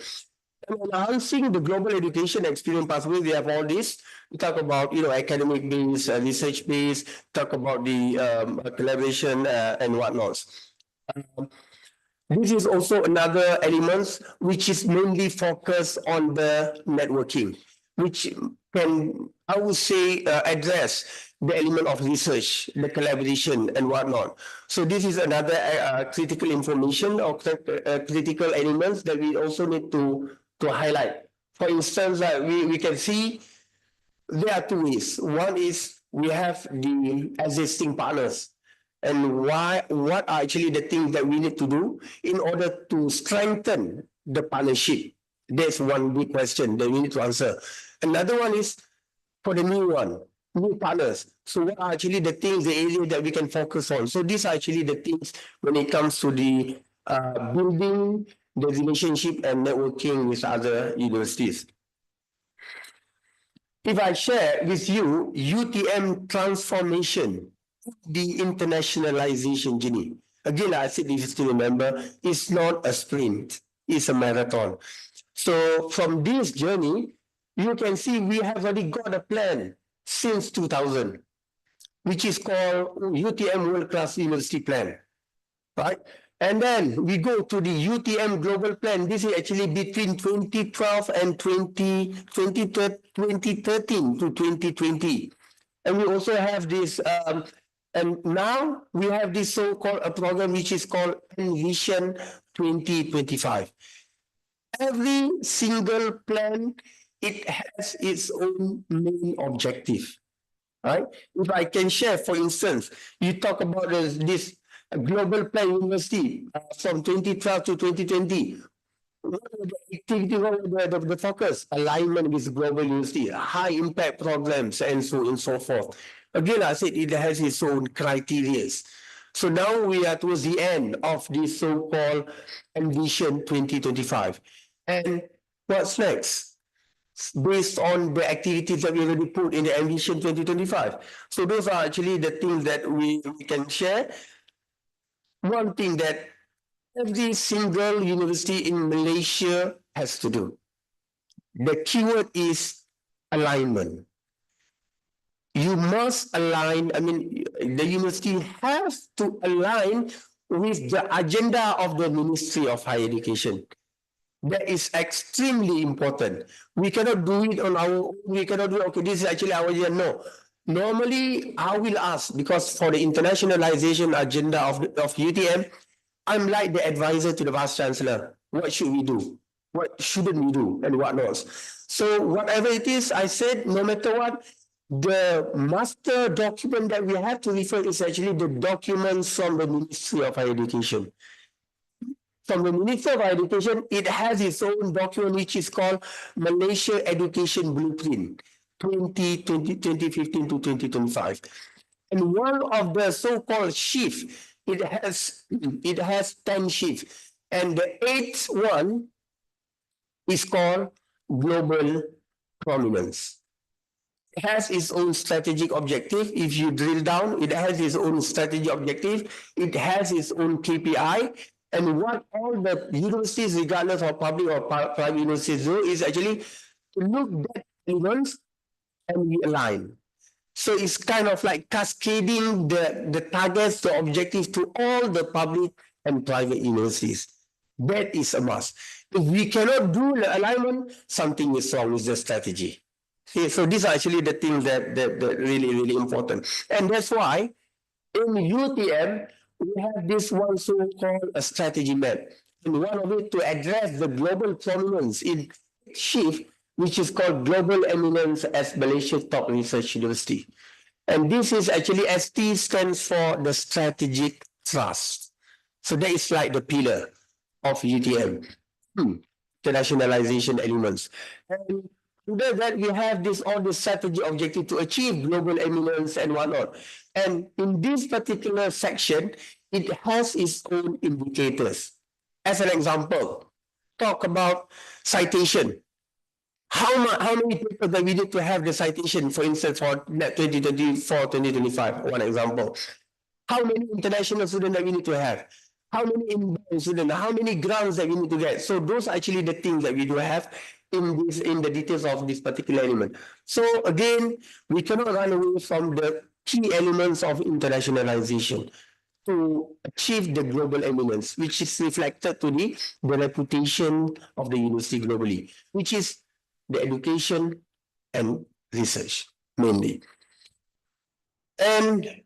And enhancing the global education experience pathway, we have all this. We talk about, academic based, research based, talk about the collaboration and whatnot. This is also another element which is mainly focused on the networking, which can, I would say, address the element of research, the collaboration and whatnot. So this is another critical information or critical elements that we also need to highlight. For instance, we can see there are two ways. One is we have the existing partners and what are actually the things that we need to do in order to strengthen the partnership. That's one big question that we need to answer. Another one is for the new partners. So what are actually the things, the areas that we can focus on? So these are actually the things when it comes to the building the relationship and networking with other universities. If I share with you UTM transformation, the internationalization journey. Again, I said if you still remember, it's not a sprint, it's a marathon. So from this journey, you can see we have already got a plan since 2000, which is called UTM World Class University Plan, right? And then we go to the UTM Global Plan. This is actually between 2012 and 2013 to 2020. And we also have this, and now we have this so-called a program which is called Envision 2025. Every single plan, it has its own main objective, right? If I can share, for instance, you talk about this global plan university from 2012 to 2020. What are the activity, what are the focus? Alignment with global university, high impact programs, and so on and so forth. Again, I said it has its own criteria. So now we are towards the end of this so-called Envision 2025. And what's next? Based on the activities that we already put in the Envision 2025. So those are actually the things that we can share. One thing that every single university in Malaysia has to do. The keyword is alignment. You must align, the university has to align with the agenda of the Ministry of Higher Education. That is extremely important. We cannot do it on our own. We cannot do, okay, this is actually our idea. No. Normally, I will ask, because for the internationalization agenda of UTM, I'm like the advisor to the Vice Chancellor. What should we do? What shouldn't we do? And what not? So whatever it is, I said, no matter what, the master document that we have to refer is actually the documents from the Ministry of Higher Education. From the Ministry of Education, it has its own document which is called Malaysia Education Blueprint 2015 to 2025. And one of the so-called shifts, it has 10 shifts. And the 8th one is called Global Prominence. has its own strategic objective. If you drill down, it has its own strategic objective. It has its own KPI. And what all the universities, regardless of public or private universities, do is actually to look at elements and we align. So it's kind of like cascading the targets, the objectives to all the public and private universities. That is a must. If we cannot do the alignment, something is wrong with the strategy. Okay, so these are actually the things that really, really important. And that's why in UTM, we have this one so-called a strategy map. And one of it to address the global prominence in shift, which is called Global Eminence as Malaysia's top research university. And this is actually ST stands for the strategic thrust. So that is like the pillar of UTM, internationalization elements. And under that, we have this all the strategy objective to achieve global eminence and whatnot. And in this particular section, it has its own indicators. As an example, talk about citation. How many people that we need to have the citation, for instance, for 2024, 2025, one example. How many international students that we need to have? How many inbound students? How many grants that we need to get? So those are actually the things that we do have in the details of this particular element. So again, we cannot run away from the key elements of internationalization to achieve the global eminence, which is reflected to the reputation of the university globally, which is the education and research mainly. And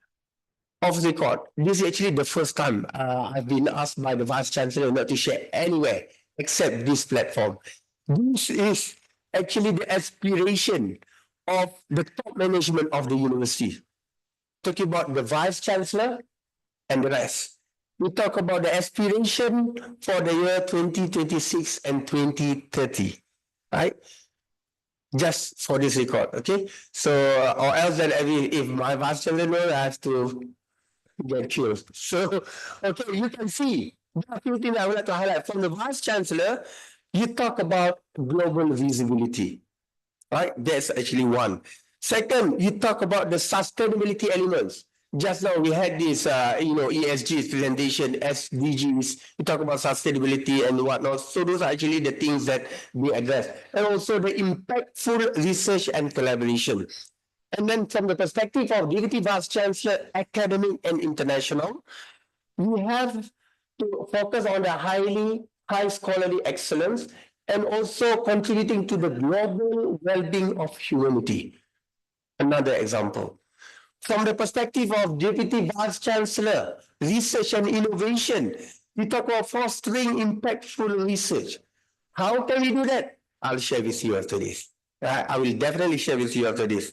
off the record, this is actually the first time I've been asked by the Vice Chancellor not to share anywhere except this platform. This is actually the aspiration of the top management of the university. Talking about the Vice Chancellor and the rest. We talk about the aspiration for the year 2026 and 2030, right? Just for this record, okay? So, or else that if my Vice Chancellor knows, I have to get killed. So, okay, you can see there are a few things I would like to highlight. From the Vice Chancellor, you talk about global visibility, right? That's actually one. Second, you talk about the sustainability elements. Just now we had this, ESG presentation, SDGs. We talk about sustainability and whatnot. So those are actually the things that we address. And also the impactful research and collaboration. And then from the perspective of Deputy Vice Chancellor, academic and international, we have to focus on the high scholarly excellence and also contributing to the global well-being of humanity. Another example. From the perspective of Deputy Vice Chancellor, research and innovation, we talk about fostering impactful research. How can we do that? I'll share with you after this. I will definitely share with you after this,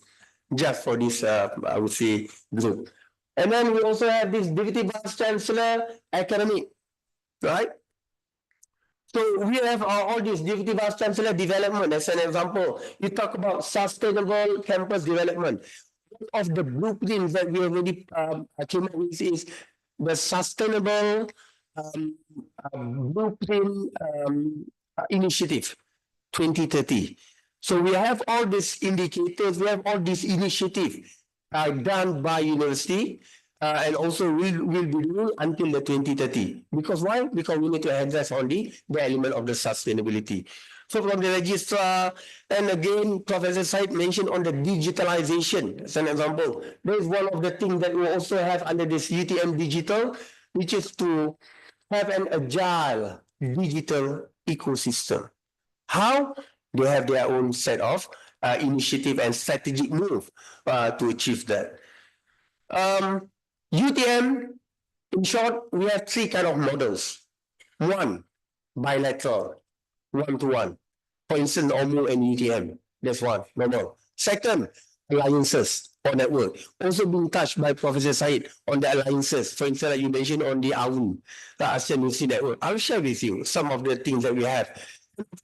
just for this, I would say, group. And then we also have this Deputy Vice Chancellor, academic, right? So we have all this Deputy Vice Chancellor development as an example. You talk about sustainable campus development. One of the blueprints that we already came up with is the sustainable blueprint initiative 2030. So we have all these indicators, we have all these initiatives done by university and also will be doing until the 2030. Because why? Because we need to address only the element of the sustainability. So from the registrar, and again, Professor Said mentioned on the digitalization as an example. There is one of the things that we also have under this UTM digital, which is to have an agile digital ecosystem. How? They have their own set of initiative and strategic move to achieve that. UTM, in short, we have three kind of models. One, bilateral, one-to-one. For instance, OMU and UTM. That's one, normal. Second, alliances or network. Also being touched by Professor Said on the alliances. For instance, like you mentioned on the ASEAN, the ASEAN University Network. I'll share with you some of the things that we have.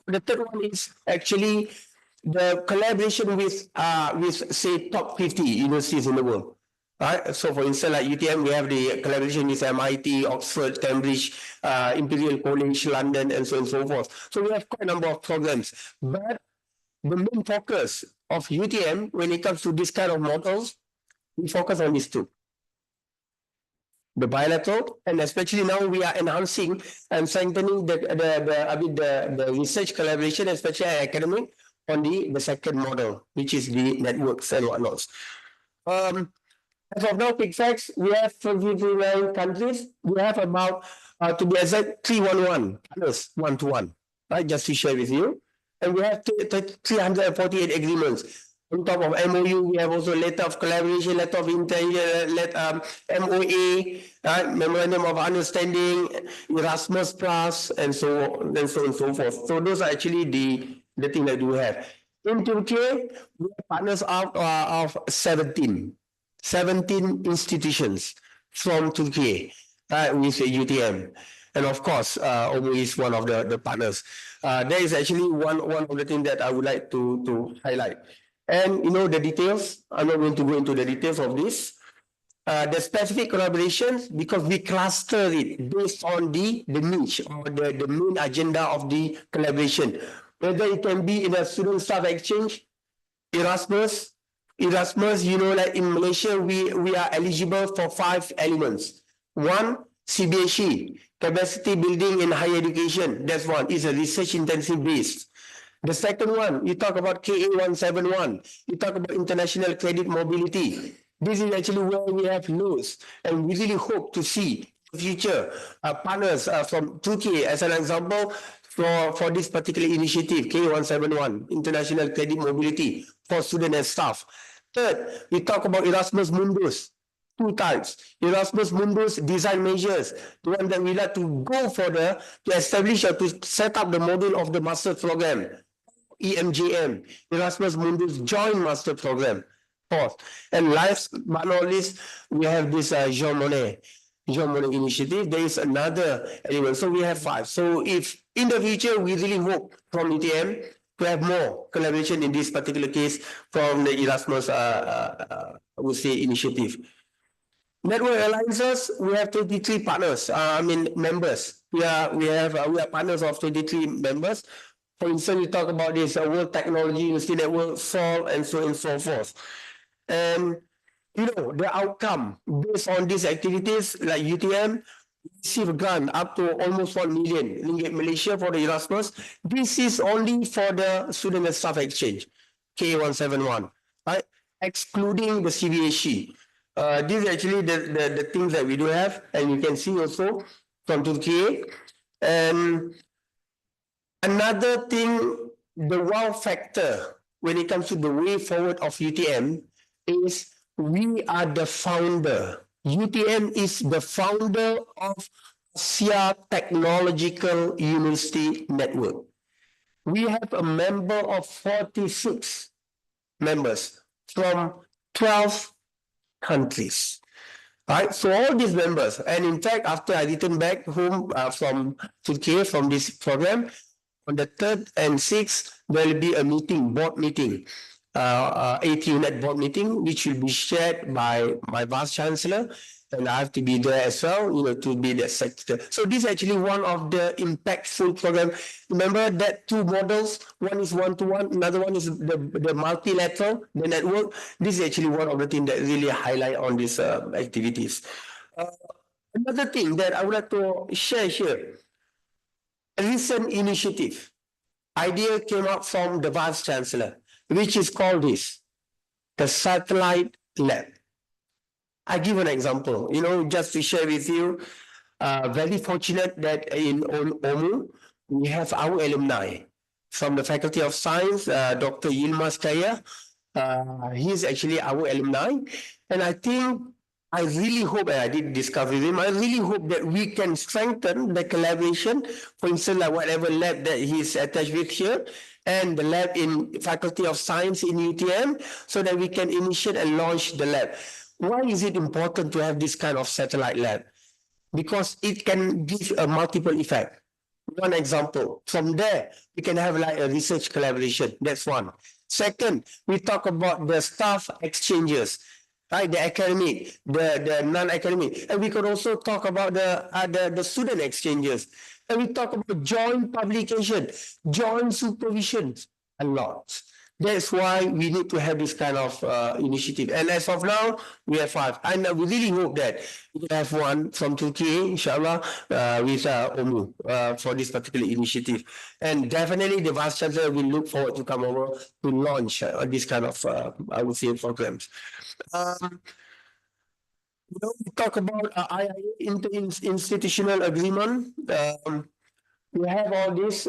The third one is actually the collaboration with say top 50 universities in the world. Right? So for instance, like UTM, we have the collaboration with MIT, Oxford, Cambridge, Imperial College, London, and so on and so forth. So we have quite a number of programs. But the main focus of UTM when it comes to this kind of models, we focus on these two. The bilateral, and especially now we are enhancing and strengthening the research collaboration, especially academic, on the second model, which is the networks and whatnot. As of now, quick facts, we have 39 countries. We have about, to be exact, 311 partners, one-to-one, right? Just to share with you. And we have 348 agreements. On top of MOU, we have also letter of collaboration, letter of intent, MOA, Memorandum of Understanding, Erasmus Plus, and so on and so forth. So those are actually the thing that we have. In Turkey, we have partners out of 17 institutions from Turkey with UTM. And of course, OMO is one of the partners. There is actually one of the things that I would like to highlight. And the details, I'm not going to go into the details of this. The specific collaborations, because we cluster it based on the niche or the main agenda of the collaboration. Whether it can be in a student staff exchange, Erasmus, like in Malaysia, we are eligible for 5 elements. One, CBHE, capacity building in higher education. That's one, it's a research intensive based. The second one, you talk about KA171, you talk about international credit mobility. This is actually where we have loads, and we really hope to see future partners from Turkey as an example for this particular initiative, KA171, international credit mobility for students and staff. Third, we talk about Erasmus Mundus. 2 types. Erasmus Mundus design measures, the one that we like to go for to establish or to set up the module of the master program. EMJM, Erasmus Mundus Joint Master Program. Fourth, and last but not least, we have this Jean Monnet initiative. There is another element. So we have 5. So if in the future, we really hope from UTM to have more collaboration in this particular case from the Erasmus, I would say, initiative. Network alliances, we have 23 partners, members. We are partners of 23 members. For instance, we talk about this World Technology University Network, SOL, and so on and so forth. And, the outcome based on these activities like UTM, receive a grant up to almost 1 million ringgit Malaysia for the Erasmus. This is only for the student and staff exchange, K171, right? Excluding the CBHE. These are actually the things that we do have, and you can see also from Turkey. And another thing, the wow factor when it comes to the way forward of UTM is we are the founder. UTM is the founder of Asia Technological University Network. We have a member of 46 members from 12 countries. Right, so all these members, and in fact, after I returned back home from Turkey from this program, on the 3rd and 6th, there will be a board meeting, 8-unit board meeting, which will be shared by my Vice Chancellor, and I have to be there as well, to be the secretary. So this is actually one of the impactful program. Remember that 2 models, one is one-to-one, another one is the multilateral, the network. This is actually one of the things that really highlight on these activities. Another thing that I would like to share here, a recent initiative, idea came up from the Vice Chancellor, which is called the Satellite Lab. I give an example, just to share with you. Very fortunate that in OMU, we have our alumni from the Faculty of Science, Dr. Yilmaz Kaya. He's actually our alumni. And I really hope, and I did discuss with him, I really hope that we can strengthen the collaboration, for instance, like whatever lab that he's attached with here, and the lab in Faculty of Science in UTM, so that we can initiate and launch the lab. Why is it important to have this kind of satellite lab? Because it can give a multiple effect. One example, from there, we can have like a research collaboration. That's one. Second, we talk about the staff exchanges, right? The academic, the non-academic. And we could also talk about the student exchanges. And we talk about joint publication, joint supervision, a lot. That's why we need to have this kind of initiative. And as of now, we have 5. And we really hope that we have one from Turkey, inshallah, with Omu for this particular initiative. And definitely the Vice Chancellor will look forward to come over to launch this kind of, I would say, programs. We talk about IIA, institutional agreement. We have all these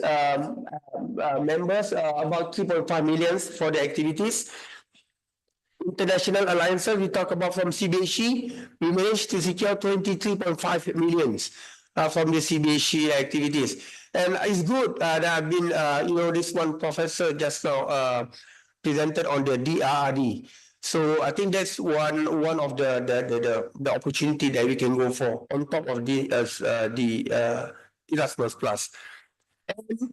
members, about 3.5 million for the activities. International alliances, we talk about from CBHE, we managed to secure 23.5 millions from the CBHE activities. And it's good that I've been, this one professor just now presented on the DRRD. So I think that's one of the opportunity that we can go for on top of the Erasmus Plus. And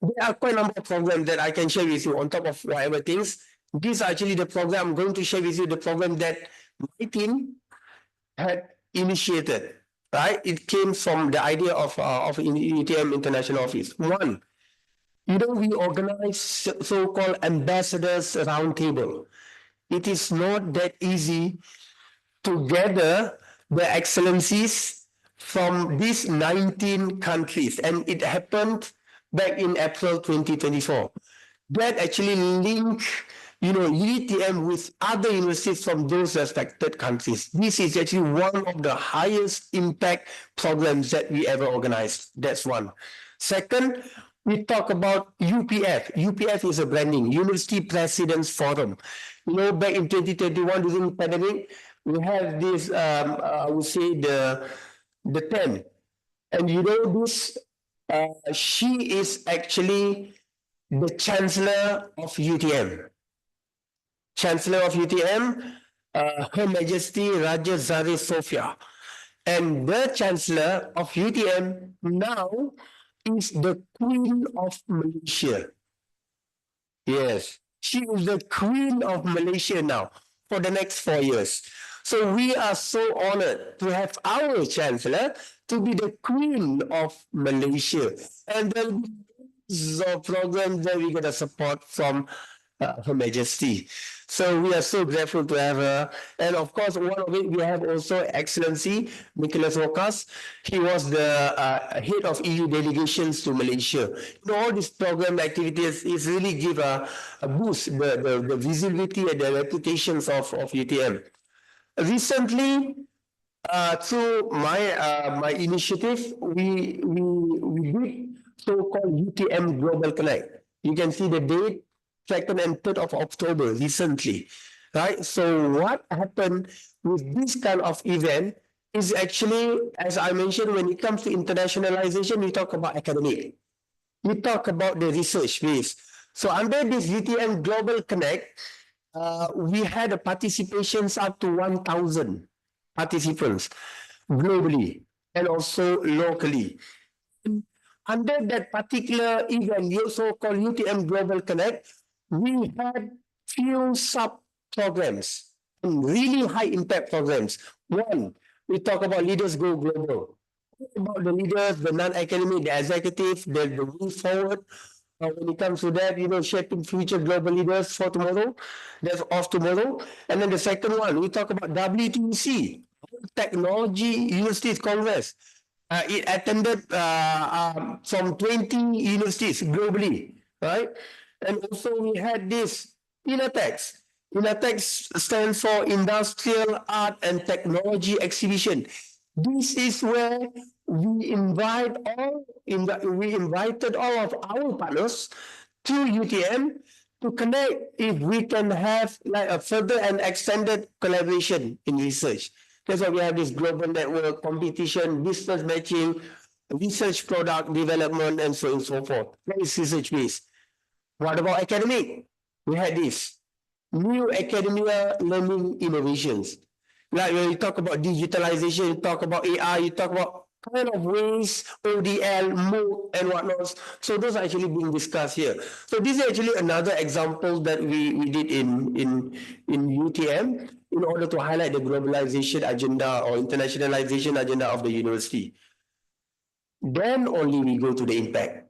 there are quite a number of programs that I can share with you on top of whatever things. This is actually the program I'm going to share with you, the program that my team had initiated, right? It came from the idea of UTM International Office. One, we organize so-called ambassadors roundtable. It is not that easy to gather the excellencies from these 19 countries. And it happened back in April 2024. That actually linked, UTM with other universities from those respected countries. This is actually one of the highest impact programs that we ever organized. That's one. Second, we talk about UPF. UPF is a branding, University Presidents Forum. Back in 2021 during the pandemic, we have this, I would say the 10. And this, she is actually the Chancellor of UTM. Chancellor of UTM, Her Majesty Raja Zari Sofia. And the Chancellor of UTM now is the Queen of Malaysia. Yes, she is the Queen of Malaysia now for the next 4 years. So we are so honored to have our Chancellor to be the Queen of Malaysia. And there will be programs that we're going to support from Her Majesty. So we are so grateful to have her. And of course, one of it, we have also Excellency Nicholas Rokas. He was the head of EU delegations to Malaysia. All these program activities is really give a boost, the visibility and the reputations of UTM. Recently, through my initiative, we did so-called UTM Global Connect. You can see the date, 2nd and 3rd of October recently, right? So what happened with this kind of event is actually, as I mentioned, when it comes to internationalization, we talk about academic. We talk about the research base. So under this UTM Global Connect, we had a participations up to 1,000 participants globally and also locally. Under that particular event, we also called UTM Global Connect, we had few sub-programs, really high impact programs. One, we talk about Leaders Go Global. About the leaders, the non-academic, the executive, the way forward. When it comes to that, shaping future global leaders for tomorrow, that's of tomorrow. And then the second one, we talk about WTC, Technology Universities Congress. It attended from 20 universities globally, right? And also we had this INATEX. INATEX stands for Industrial Art and Technology Exhibition. This is where we invited all of our partners to UTM to connect if we can have like a further and extended collaboration in research. That's why we have this global network, competition, business matching, research product development, and so on and so forth. That is research-based. What about academic? We had this new academia learning innovations. Like when you talk about digitalization, you talk about AI, you talk about kind of ways, ODL, MOOC, and whatnot. So those are actually being discussed here. So this is actually another example that we did in UTM in order to highlight the globalization agenda or internationalization agenda of the university. Then only we go to the impact.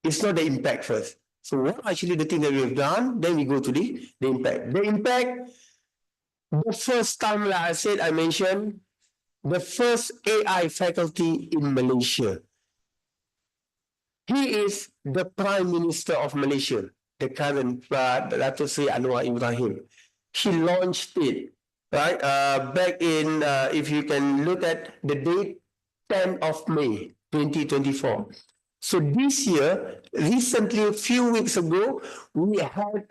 It's not the impact first. So what actually the thing that we have done? Then we go to the impact. The impact, the first time, like I said, I mentioned the first AI faculty in Malaysia. He is the Prime Minister of Malaysia, the current Dato' Sri Anwar Ibrahim. He launched it, right? Back in, if you can look at the date, 10th of May, 2024. So this year, recently, a few weeks ago, we had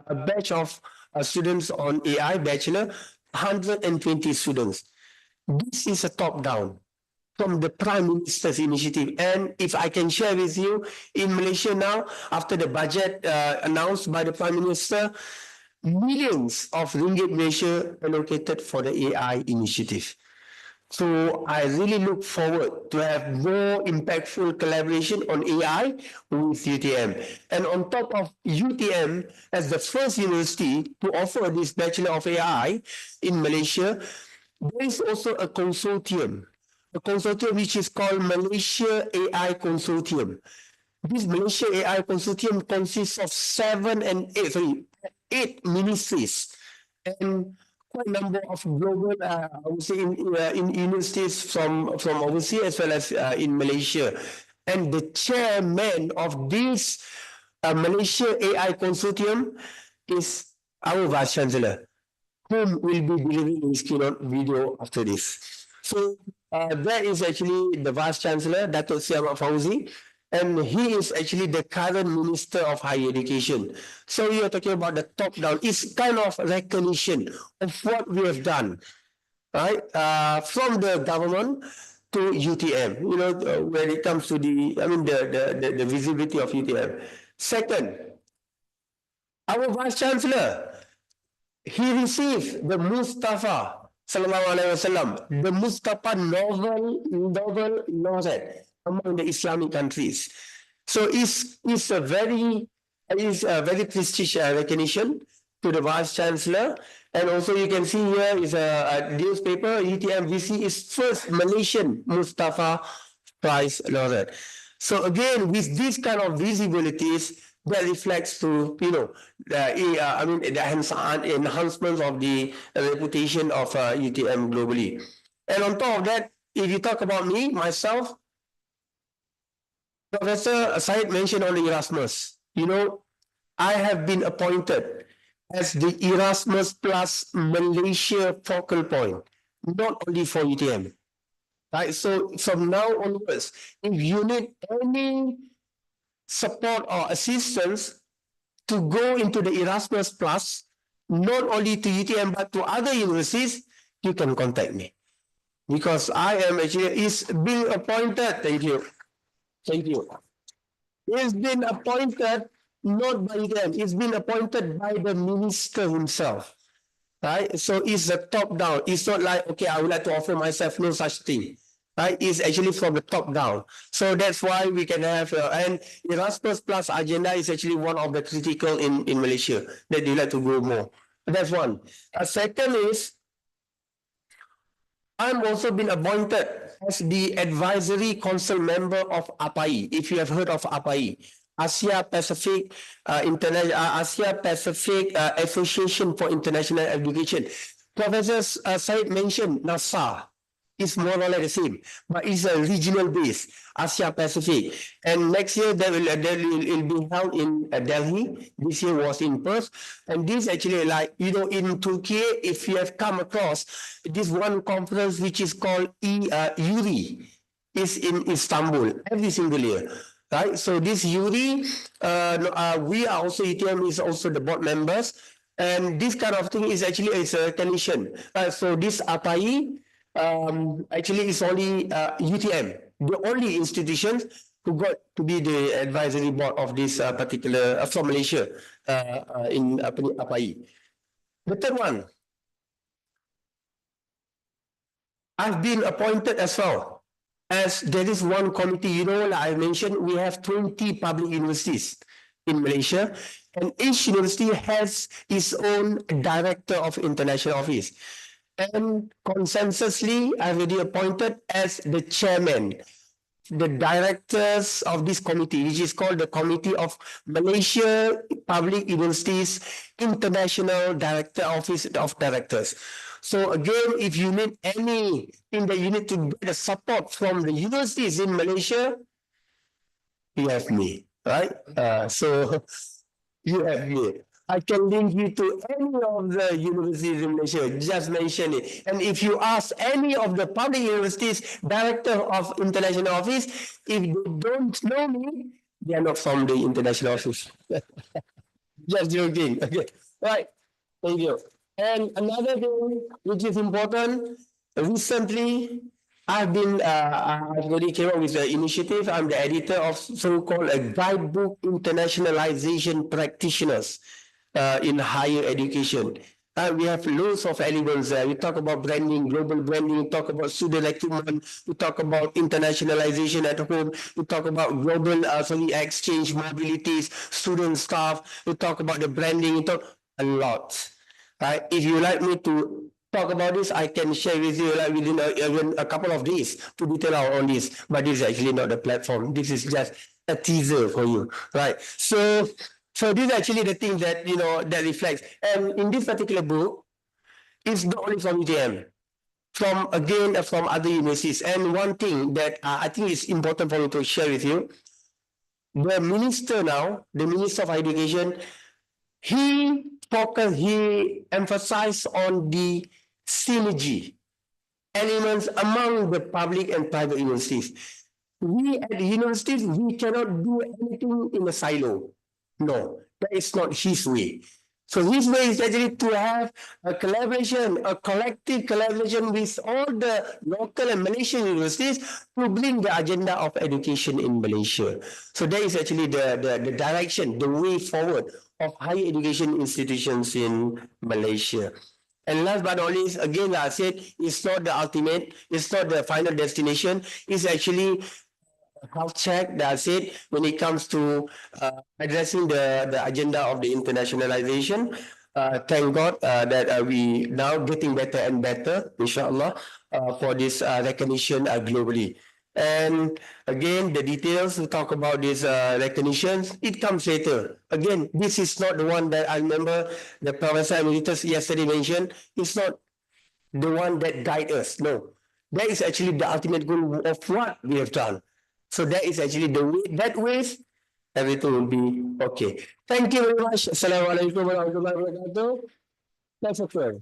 a batch of students on AI Bachelor, 120 students. This is a top-down from the Prime Minister's initiative. And if I can share with you, in Malaysia now, after the budget announced by the Prime Minister, millions of ringgit Malaysia allocated for the AI initiative. So I really look forward to have more impactful collaboration on AI with UTM. And on top of UTM, as the first university to offer this Bachelor of AI in Malaysia, there is also a consortium which is called Malaysia AI Consortium. This Malaysia AI Consortium consists of 8 ministries and quite a number of global, I would say, in universities from overseas as well as in Malaysia. And the chairman of this Malaysia AI Consortium is our Vice Chancellor, whom will be delivering his keynote video after this. So that is actually the Vice Chancellor, Dato' Sri Ahmad Fauzi, and he is actually the current Minister of Higher Education. So you are talking about the top-down. It's kind of recognition of what we have done, right? From the government to UTM, you know, when it comes to the visibility of UTM. Second, our Vice Chancellor, he received the Mustafa Sallallahu Alaihi Wasallam, the Mustafa Novel Laureate among the Islamic countries. So it's a very prestigious recognition to the Vice Chancellor. And also you can see here is a newspaper, UTM-VC is first Malaysian Mustafa Prize Laureate. So again, with these kind of visibilities, that reflects to, you know, the enhancement of the reputation of UTM globally. And on top of that, if you talk about me, myself, Professor Syed mentioned on the Erasmus. You know, I have been appointed as the Erasmus Plus Malaysia focal point, not only for UTM. Right? So from now onwards, if you need any support or assistance to go into the Erasmus Plus, not only to UTM but to other universities, you can contact me. Because I am actually being appointed. Thank you. It's been appointed not by them, it's been appointed by the minister himself. Right? So it's a top down. It's not like, okay, I would like to offer myself, no such thing. Right? It's actually from the top down. So that's why we can have, and Erasmus Plus agenda is actually one of the critical in Malaysia that they like to grow more. That's one. Second is, I'm also been appointed as the advisory council member of APAI. If you have heard of APAI, Asia Pacific Association for International Education. Professor Syed mentioned NASA. It's more or less the same, but it's a regional base, Asia Pacific. And next year that will be held in Delhi. This year was in Perth. And this actually, like, you know, in Turkey, if you have come across this one conference which is called URI, is in Istanbul every single year. Right, so this URI, we are also, UTM is also the board members, and this kind of thing is actually a recognition. So this APAI actually is only UTM, the only institution who got to be the advisory board of this particular from Malaysia in APAI. The third one, I've been appointed as well. As there is one committee, you know, like I mentioned, we have 20 public universities in Malaysia, and each university has its own director of international office. And consensusly, I've already appointed as the chairman the directors of this committee, which is called the Committee of Malaysia Public Universities International Director Office of Directors. So again, if you need anything that you need to get the support from the universities in Malaysia, you have me, right? So you have me. I can link you to any of the universities in Malaysia. Just mention it. And if you ask any of the public universities, director of international office, if they don't know me, they are not from the international office. Just joking. Okay. Right. Thank you. And another thing which is important, recently I've already came up with the initiative. I'm the editor of so-called a guidebook internationalization practitioners in higher education. We have loads of elements there. We talk about branding, global branding, we talk about student recruitment, we talk about internationalization at home, we talk about global exchange, mobilities, student staff, we talk about the branding, we talk a lot. Right? If you like me to talk about this, I can share with you like within even a couple of days to detail out on this. But this is actually not the platform. This is just a teaser for you, right? So this is actually the thing that that reflects. And in this particular book, it's not only from UTM, from other universities. And one thing that I think is important for me to share with you, the minister now, the Minister of Education, he emphasized on the synergy elements among the public and private universities. We at the universities, we cannot do anything in a silo. No, that is not his way. So his way is actually to have a collaboration, a collective collaboration with all the local and Malaysian universities to bring the agenda of education in Malaysia. So that is actually the direction, the way forward of higher education institutions in Malaysia. And last but not least, again, like I said, it's not the ultimate, it's not the final destination, it's actually health check that I said when it comes to addressing the agenda of the internationalization. Thank God that we now getting better and better, inshallah, for this recognition globally. And again, the details to talk about this recognitions, it comes later. Again, this is not the one that I remember the Professor Emeritus yesterday mentioned. It's not the one that guide us. No, that is actually the ultimate goal of what we have done. So that is actually the way, that ways, everything will be okay. Thank you very much. Assalamualaikum warahmatullahi wabarakatuh. That's a prayer.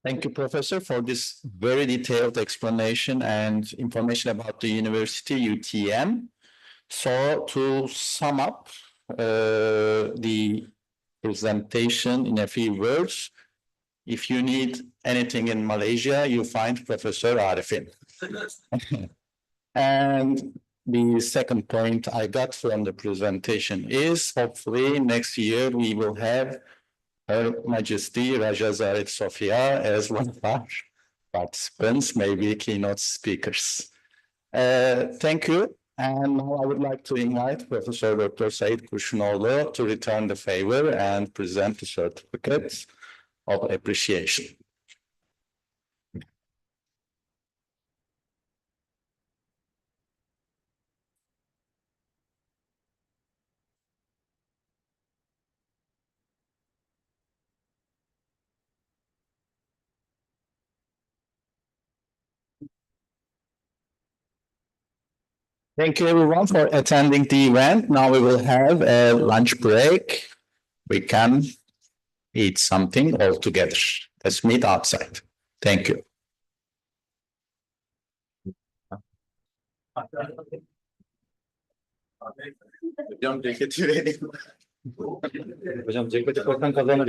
Thank you, Professor, for this very detailed explanation and information about the university UTM. So to sum up the presentation in a few words, if you need anything in Malaysia, you find Professor Arifin. And the second point I got from the presentation is hopefully next year we will have Her Majesty Raja Zaid Sofia as one of our participants, maybe keynote speakers. Thank you. And now I would like to invite Professor Dr. Said Kurşunoğlu to return the favor and present the certificate of appreciation. Thank you everyone for attending the event. Now we will have a lunch break. We can eat something all together. Let's meet outside. Thank you. Hocam ceketi verelim. Hocam ceketi korkan kazanır.